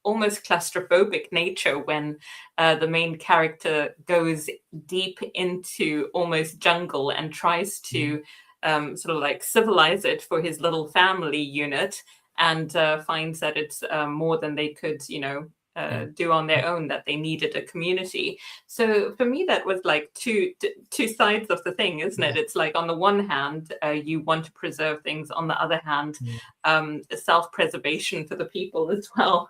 almost claustrophobic nature when the main character goes deep into almost jungle and tries to sort of like civilize it for his little family unit, and finds that it's more than they could, you know, do on their own, that they needed a community. So for me, that was like two sides of the thing, isn't it? It's like, on the one hand, you want to preserve things. On the other hand, self-preservation for the people as well.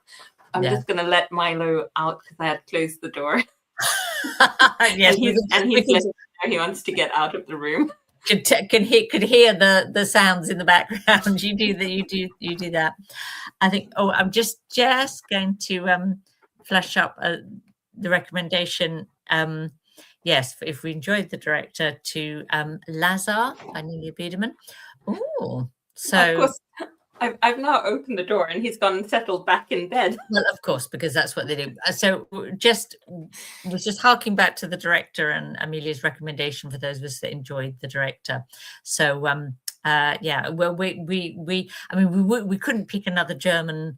I'm just going to let Milo out because I had closed the door. Yes, and he's he wants to get out of the room. could hear the sounds in the background. You do that. I think. Oh, I'm just going to flash up the recommendation. Yes, if we enjoyed the director, to Lazar by Nelia Biederman. Oh, so of course, I've now opened the door and he's gone and settled back in bed. Well, of course, because that's what they do. So was just harking back to the director and Amelia's recommendation for those of us that enjoyed the director. So yeah, well, we couldn't pick another German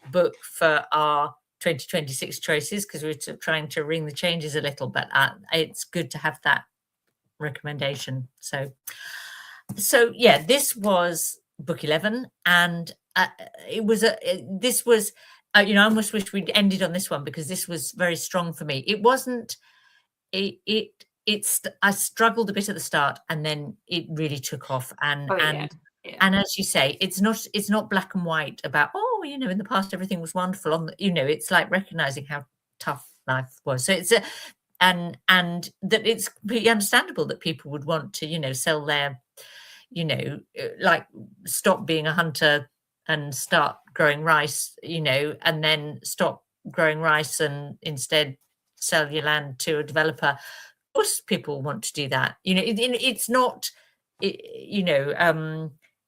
book for our 2026 choices because we're trying to ring the changes a little, but it's good to have that recommendation. So yeah, this was book 11, and this was I almost wish we'd ended on this one because this was very strong for me. It wasn't I struggled a bit at the start, and then it really took off, and and as you say, it's not black and white about in the past everything was wonderful. It's like recognizing how tough life was. So it's and that it's pretty understandable that people would want to sell their like stop being a hunter and start growing rice, and then stop growing rice and instead sell your land to a developer. Of course, people want to do that. It's not,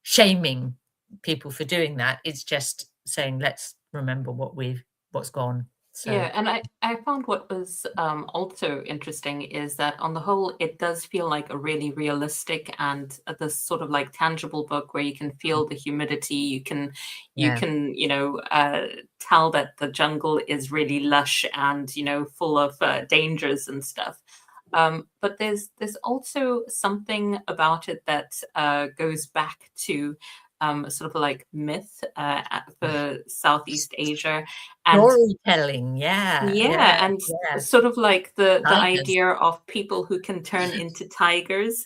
shaming people for doing that. It's just saying, let's remember what's gone. So. Yeah, and I found what was also interesting is that on the whole, it does feel like a really realistic and this sort of like tangible book where you can feel the humidity. You can tell that the jungle is really lush and full of dangers and stuff. But there's also something about it that goes back to sort of like myth for Southeast Asia and storytelling, and sort of like the idea of people who can turn into tigers,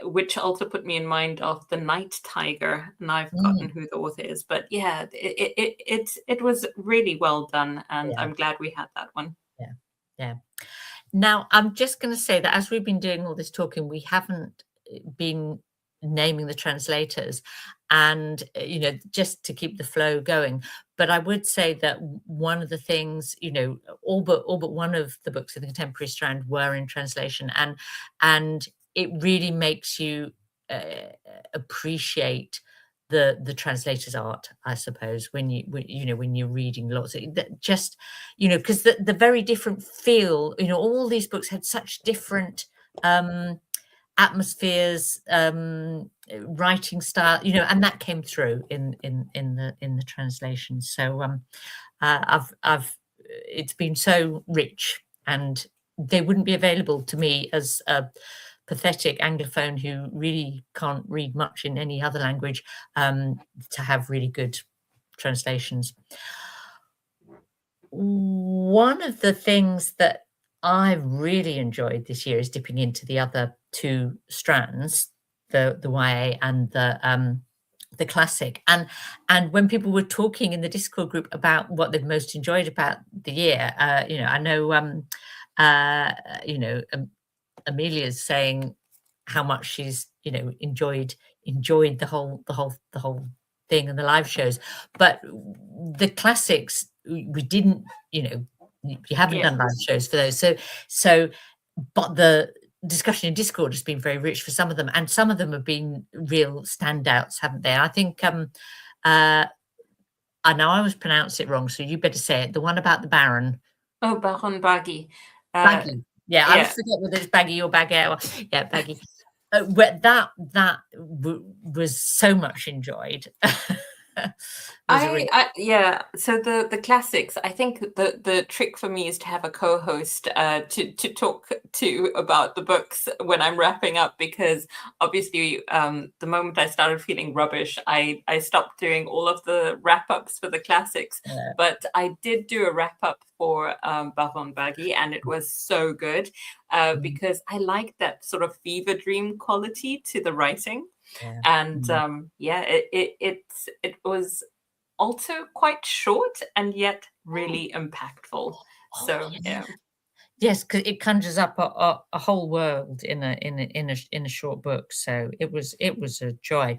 which also put me in mind of the night tiger, and I've forgotten who the author is, but yeah, it was really well done, and I'm glad we had that one. Yeah. Now, I'm just going to say that as we've been doing all this talking, we haven't been naming the translators, and just to keep the flow going. But I would say that one of the things, all but one of the books in the contemporary strand were in translation, and it really makes you appreciate the translator's art, I suppose, when you're reading lots of just because the very different feel, all these books had such different atmospheres, writing style, and that came through in the translation. So it's been so rich, and they wouldn't be available to me as a pathetic Anglophone who really can't read much in any other language, to have really good translations. One of the things that I've really enjoyed this year is dipping into the other two strands, the YA and the classic. And when people were talking in the Discord group about what they've most enjoyed about the year, I know Amelia's saying how much she's enjoyed the whole thing and the live shows, but the classics we didn't, you haven't done live shows for those, so but the discussion in Discord has been very rich for some of them, and some of them have been real standouts, haven't they? I think I know I always pronounce it wrong, so you better say it. The one about the Baron. Oh, Baron Baggy. Baggy. Yeah, I always forget whether it's Baggy or Baguette. Yeah, Baggy. That was so much enjoyed. So the classics, I think the trick for me is to have a co-host to talk to about the books when I'm wrapping up, because obviously the moment I started feeling rubbish, I stopped doing all of the wrap-ups for the classics. But I did do a wrap-up for Baron Baggy, and it was so good because I like that sort of fever dream quality to the writing. And it was also quite short and yet really impactful. So Yes, because it conjures up a whole world in a short book. So it was a joy.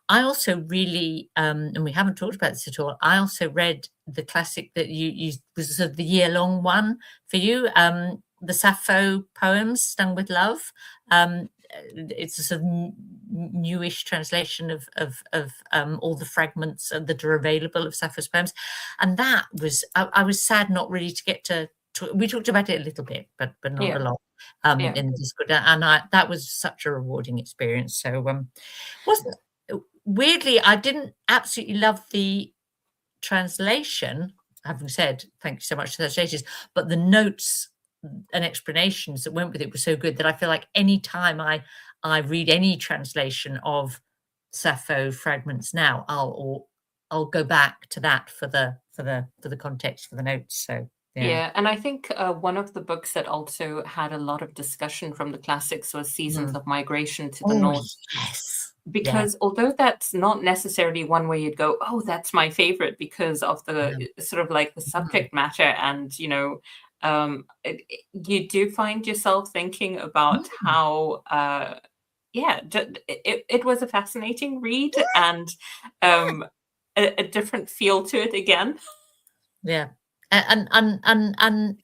I also really, and we haven't talked about this at all. I also read the classic that you was sort of the year-long one for you, the Sappho poems, Stung with Love. It's a sort of newish translation of all the fragments that are available of Sappho's poems, and that was I was sad not really to get to. We talked about it a little bit, but not a lot in the Discord, and that was such a rewarding experience. So wasn't weirdly, I didn't absolutely love the translation. Having said thank you so much to the translators, but the notes and explanations that went with it were so good that I feel like any time I read any translation of Sappho fragments now, I'll go back to that for the context for the notes. So yeah, and I think one of the books that also had a lot of discussion from the classics was Seasons of Migration to the North. Yes. Because although that's not necessarily one where you'd go, oh, that's my favorite because of the sort of like the subject matter, and you do find yourself thinking about how it was a fascinating read and a different feel to it again. Yeah. And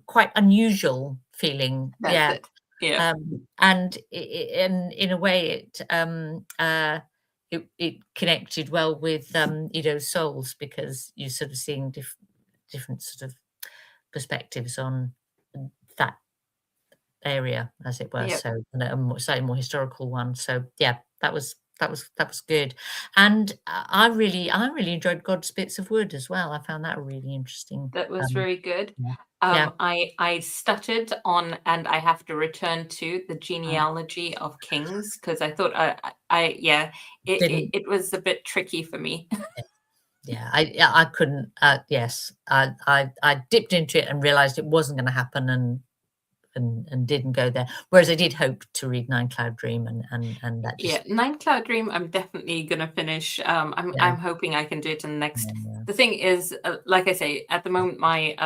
quite unusual feeling. That's it. Yeah. And in a way, it connected well with Ido's Souls, because you're sort of seeing different sort of perspectives on that area, as it were. Yep. So a slightly more historical one. So yeah, that was good. And I really enjoyed God's Bits of Wood as well. I found that really interesting. That was very good. Yeah. I stuttered on, and I have to return to the genealogy of kings, because I thought it was a bit tricky for me. Yeah, I couldn't. Yes, I dipped into it and realised it wasn't going to happen, and didn't go there. Whereas I did hope to read Nine Cloud Dream, and that just Nine Cloud Dream I'm definitely gonna finish. I'm hoping I can do it in the next. The thing is, like I say, at the moment my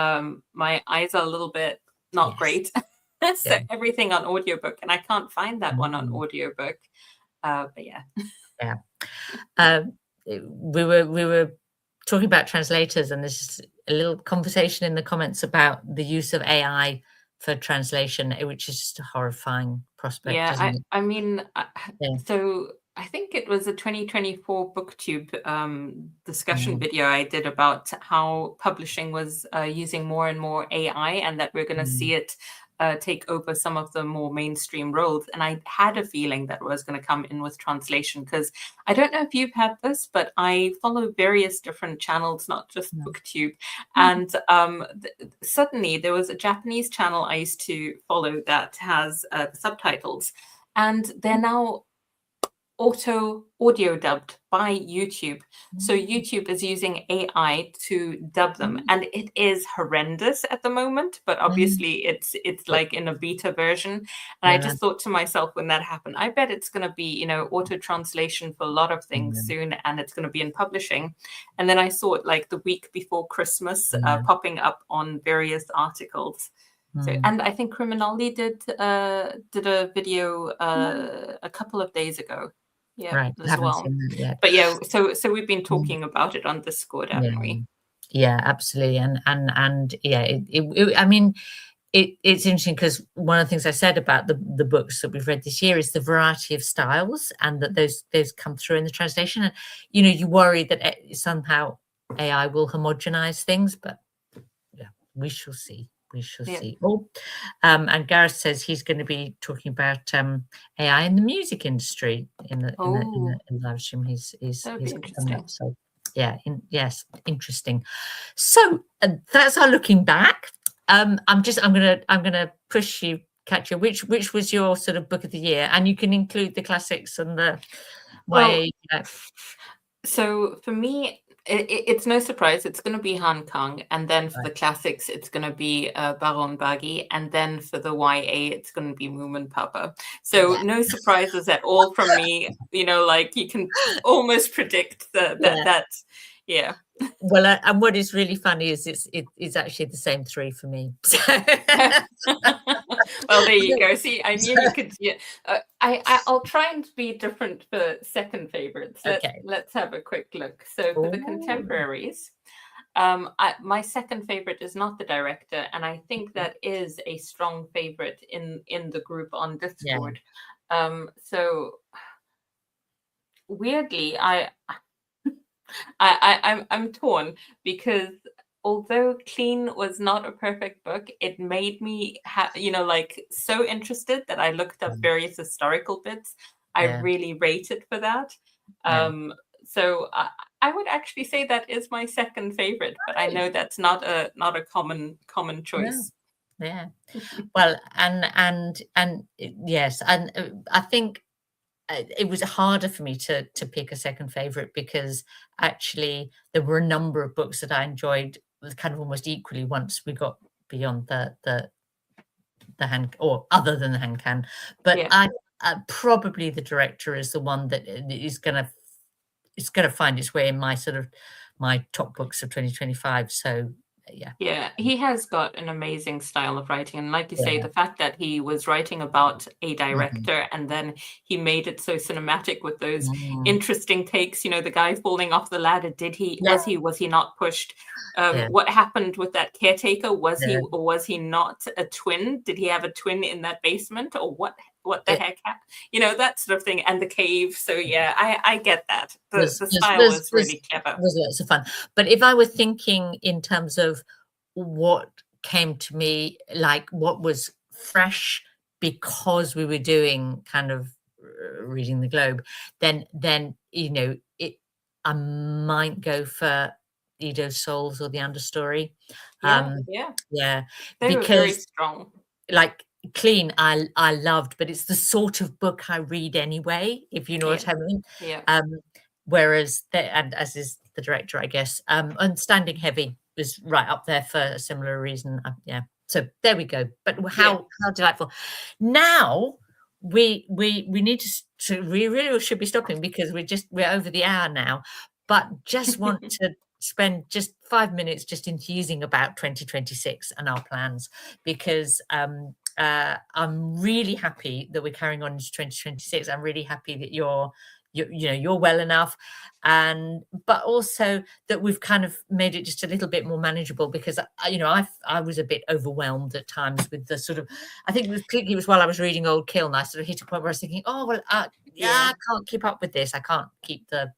eyes are a little bit not great. So everything on audiobook, and I can't find that one on audiobook. But yeah. We were talking about translators, and there's a little conversation in the comments about the use of AI for translation, which is just a horrifying prospect. Yeah, I mean, so I think it was a 2024 BookTube discussion video I did about how publishing was using more and more AI, and that we're going to see it take over some of the more mainstream roles. And I had a feeling that was going to come in with translation, because I don't know if you've had this, but I follow various different channels, not just BookTube. And suddenly there was a Japanese channel I used to follow that has the subtitles, and they're now audio dubbed by YouTube. So YouTube is using AI to dub them, and it is horrendous at the moment, but obviously it's like in a beta version. And I just thought to myself when that happened, I bet it's going to be, auto translation for a lot of things soon, and it's going to be in publishing. And then I saw it like the week before Christmas popping up on various articles. So, and I think Criminality did a video a couple of days ago. Yeah, as well. Seen that yet. But yeah, so we've been talking about it on Discord, haven't we? Yeah, absolutely. And yeah, I mean, it's interesting, because one of the things I said about the books that we've read this year is the variety of styles, and that those come through in the translation. And you worry that somehow AI will homogenize things, but yeah, we shall see. We shall see. Oh, and Gareth says he's going to be talking about AI in the music industry in the live stream. He's coming up. So yeah, yes, interesting. So that's our looking back. I'm gonna push you, Katja. Which was your sort of book of the year, and you can include the classics and the YA. So for me, it's no surprise it's going to be Han Kang, and then for the classics it's going to be Baron Bagi, and then for the YA it's going to be Moomin Papa. So no surprises at all from me. Like you can almost predict that Yeah. Well, and what is really funny is it's actually the same 3 for me. Well, there you go. See, I knew you could. Yeah, I'll try and be different for second favorites. Okay. Let's have a quick look. So for the Ooh. contemporaries, my second favorite is not the director, and I think that is a strong favorite in the group on Discord. So weirdly, I'm torn because although Clean was not a perfect book, it made me like so interested that I looked up various historical bits. I really rate it for that. So I would actually say that is my second favorite, but I know that's not a common choice. Yeah. Well, and yes, and I think it was harder for me to pick a second favorite because actually there were a number of books that I enjoyed kind of almost equally once we got beyond the hand, or other than the hand can. But Yeah. I probably the director is the one that is gonna find its way in my sort of my top books of 2025. So yeah, he has got an amazing style of writing, and like you say, the fact that he was writing about a director and then he made it so cinematic with those interesting takes, the guy falling off the ladder, was he not pushed? What happened with that caretaker? Was he or was he not a twin? Did he have a twin in that basement, or what the heck happened? That sort of thing, and the cave. So yeah, I get that. The style was really clever. Was lots of fun. But if I were thinking in terms of what came to me, like what was fresh because we were doing kind of reading the Globe, then I might go for Edo's Souls or the Understory. They because were very strong. Like Clean, I loved, but it's the sort of book I read anyway, if you know what I mean. Whereas and as is the director, I guess, and Standing Heavy was right up there for a similar reason. So there we go. But how delightful. Now we need we really should be stopping because we're over the hour now, but just want to spend just 5 minutes just enthusing about 2026 and our plans, because I'm really happy that we're carrying on into 2026. I'm really happy that you're well enough, but also that we've kind of made it just a little bit more manageable, because I was a bit overwhelmed at times with the sort of, I think it was while I was reading Old Kiln, I sort of hit a point where I was thinking, oh well, I can't keep up with this. I can't keep the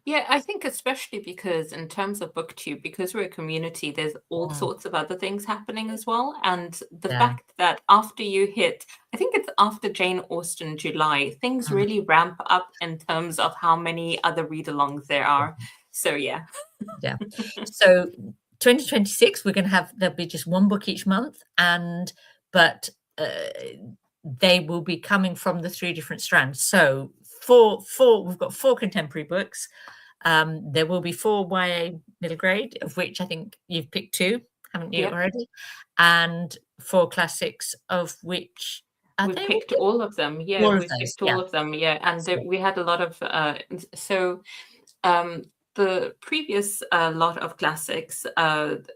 Yeah, I think especially because in terms of booktube, because we're a community, there's all sorts of other things happening as well. And the fact that after you hit, I think it's after Jane Austen July, things really ramp up in terms of how many other read-alongs there are. So yeah. So 2026, we're going to there'll be just one book each month, but they will be coming from the 3 different strands. So we've got 4 contemporary books. There will be 4 YA middle grade, of which I think you've picked 2, haven't you already? And 4 classics, of which we picked all of them. Yeah, we picked all of them. Yeah, and we had a lot of the previous lot of classics I'd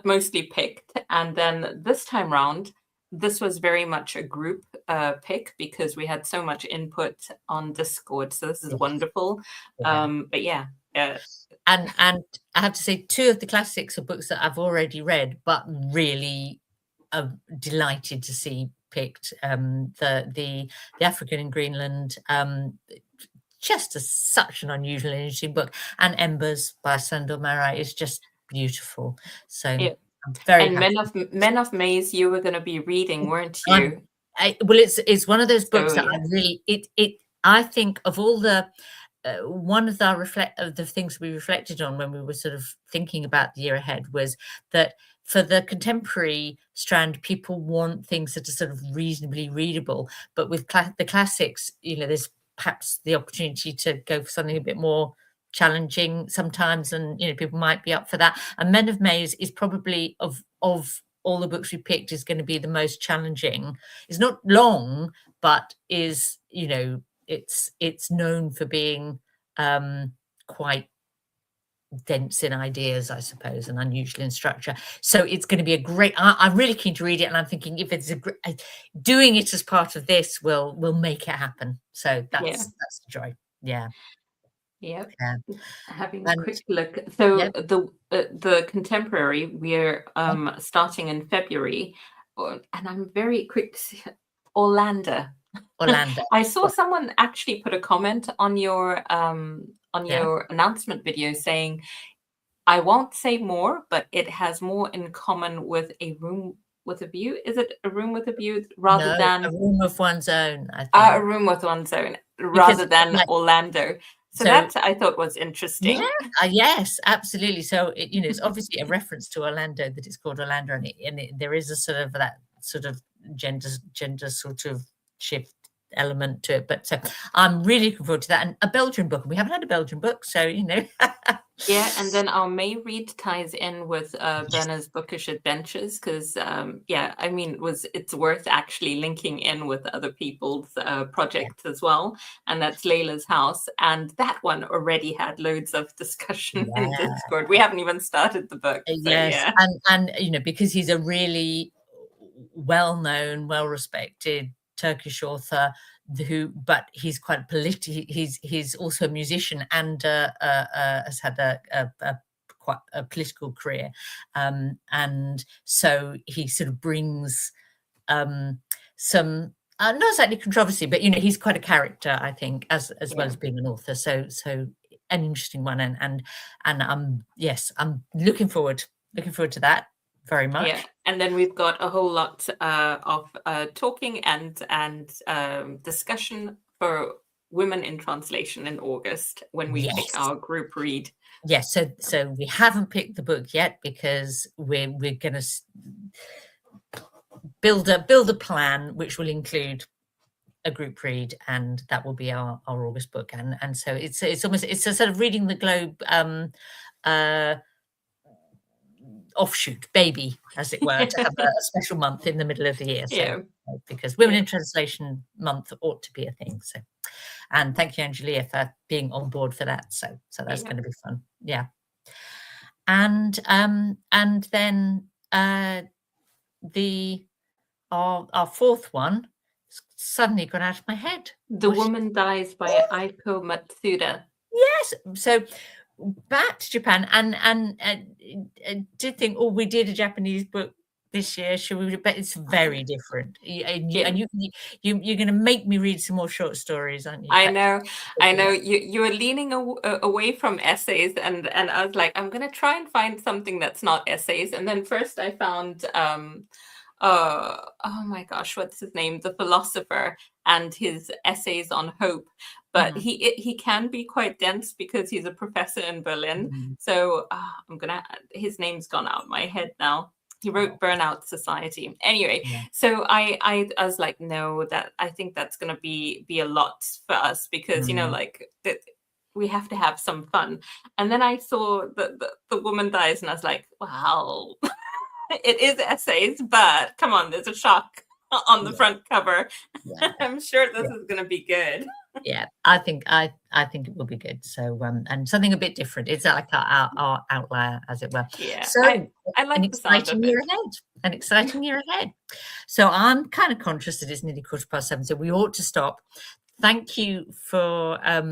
mostly picked, and then this time round, this was very much a group pick because we had so much input on Discord. So this is wonderful. But yeah. And I have to say, 2 of the classics are books that I've already read, but really delighted to see picked. The African in Greenland, just such an unusual and interesting book, and Embers by Sandor Marai is just beautiful. So I'm very happy. Men of Maze, you were going to be reading, weren't you? Well, it's one of those books that I really I think of all the one of the things we reflected on when we were sort of thinking about the year ahead was that for the contemporary strand, people want things that are sort of reasonably readable, but with the classics, there's perhaps the opportunity to go for something a bit more challenging sometimes, and people might be up for that. And Men of Maze is probably of all the books we picked is going to be the most challenging. It's not long, but is it's known for being quite dense in ideas, I suppose, and unusual in structure. So it's going to be a great. I'm really keen to read it, and I'm thinking if it's doing it as part of this will make it happen. So that's the joy. Yeah. Yep. Yeah. Having a quick look. So the contemporary we're starting in February, and I'm very quick to see Orlando. I saw someone actually put a comment on your announcement video saying, I won't say more, but it has more in common with A Room with a View. Is it A Room with a View rather than A Room of One's Own? I think A Room with One's Own rather than Orlando. So that I thought was interesting. Yeah, yes, absolutely. So it's obviously a reference to Orlando, that it's called Orlando, and there is a sort of that sort of gender sort of shift element to it. But so I'm really looking forward to that. And a Belgian book, and we haven't had a Belgian book, so Yeah, and then our May read ties in with Berna's bookish adventures because, I mean, it's worth actually linking in with other people's projects as well, and that's Layla's House, and that one already had loads of discussion in Discord. We haven't even started the book. So, yes, and because he's a really well-known, well-respected Turkish author but he's quite political. He's also a musician and has had quite a political career, and so he sort of brings some not exactly controversy, but he's quite a character, I think, as well as being an author. So an interesting one, and I'm looking forward to that very much. Yeah, and then we've got a whole lot of talking and discussion for Women in Translation in August when we pick our group read. Yes, so we haven't picked the book yet because we're going to build a plan which will include a group read, and that will be our August book. And so it's a sort of Reading the Globe offshoot baby, as it were, to have a special month in the middle of the year. So because Women in Translation month ought to be a thing. So, and thank you, Angelia, for being on board for that. So that's going to be fun. Yeah. And then our fourth one suddenly got out of my head. The Woman Dies by Aiko Matsuda. Yes. So back to Japan and did think, we did a Japanese book this year, should we? But it's very different, and you're going to make me read some more short stories, aren't you? I know. You were leaning away from essays, and I was like, I'm going to try and find something that's not essays. And then first I found oh my gosh, what's his name? The Philosopher and his essays on hope. But he can be quite dense because he's a professor in Berlin. So his name's gone out of my head now. He wrote Burnout Society. Anyway, so I was like, no, I think that's going to be a lot for us because, we have to have some fun. And then I saw the Woman Dies and I was like, wow, it is essays, but come on, there's a shark on the front cover. I'm sure this is going to be good. Yeah, I think it will be good. So and something a bit different. It's like our outlier, as it were. Yeah. So I like an the sound exciting of year it. ahead. An exciting year ahead. So I'm kind of conscious that it's nearly 7:15, so we ought to stop. Thank you for all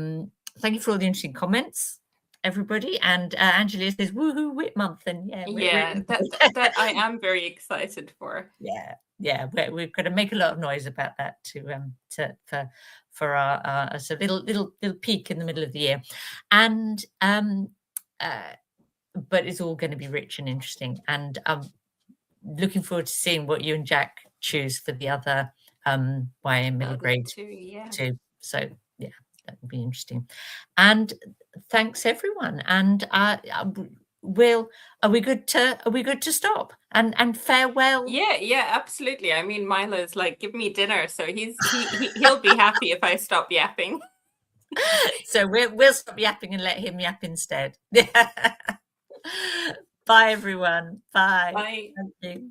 the interesting comments, everybody. And Angelia says, "Woohoo, Wit Month!" And that I am very excited for. Yeah, we're going to make a lot of noise about that for our sort of little peak in the middle of the year, and but it's all going to be rich and interesting, and I'm looking forward to seeing what you and Jack choose for the other YA middle grade too. So yeah, that will be interesting. And thanks everyone. And are we good to stop and farewell? Yeah, absolutely. I mean, Milo's like, give me dinner, so he'll be happy if I stop yapping. So we'll stop yapping and let him yap instead. Bye everyone. Bye. Bye. Thank you.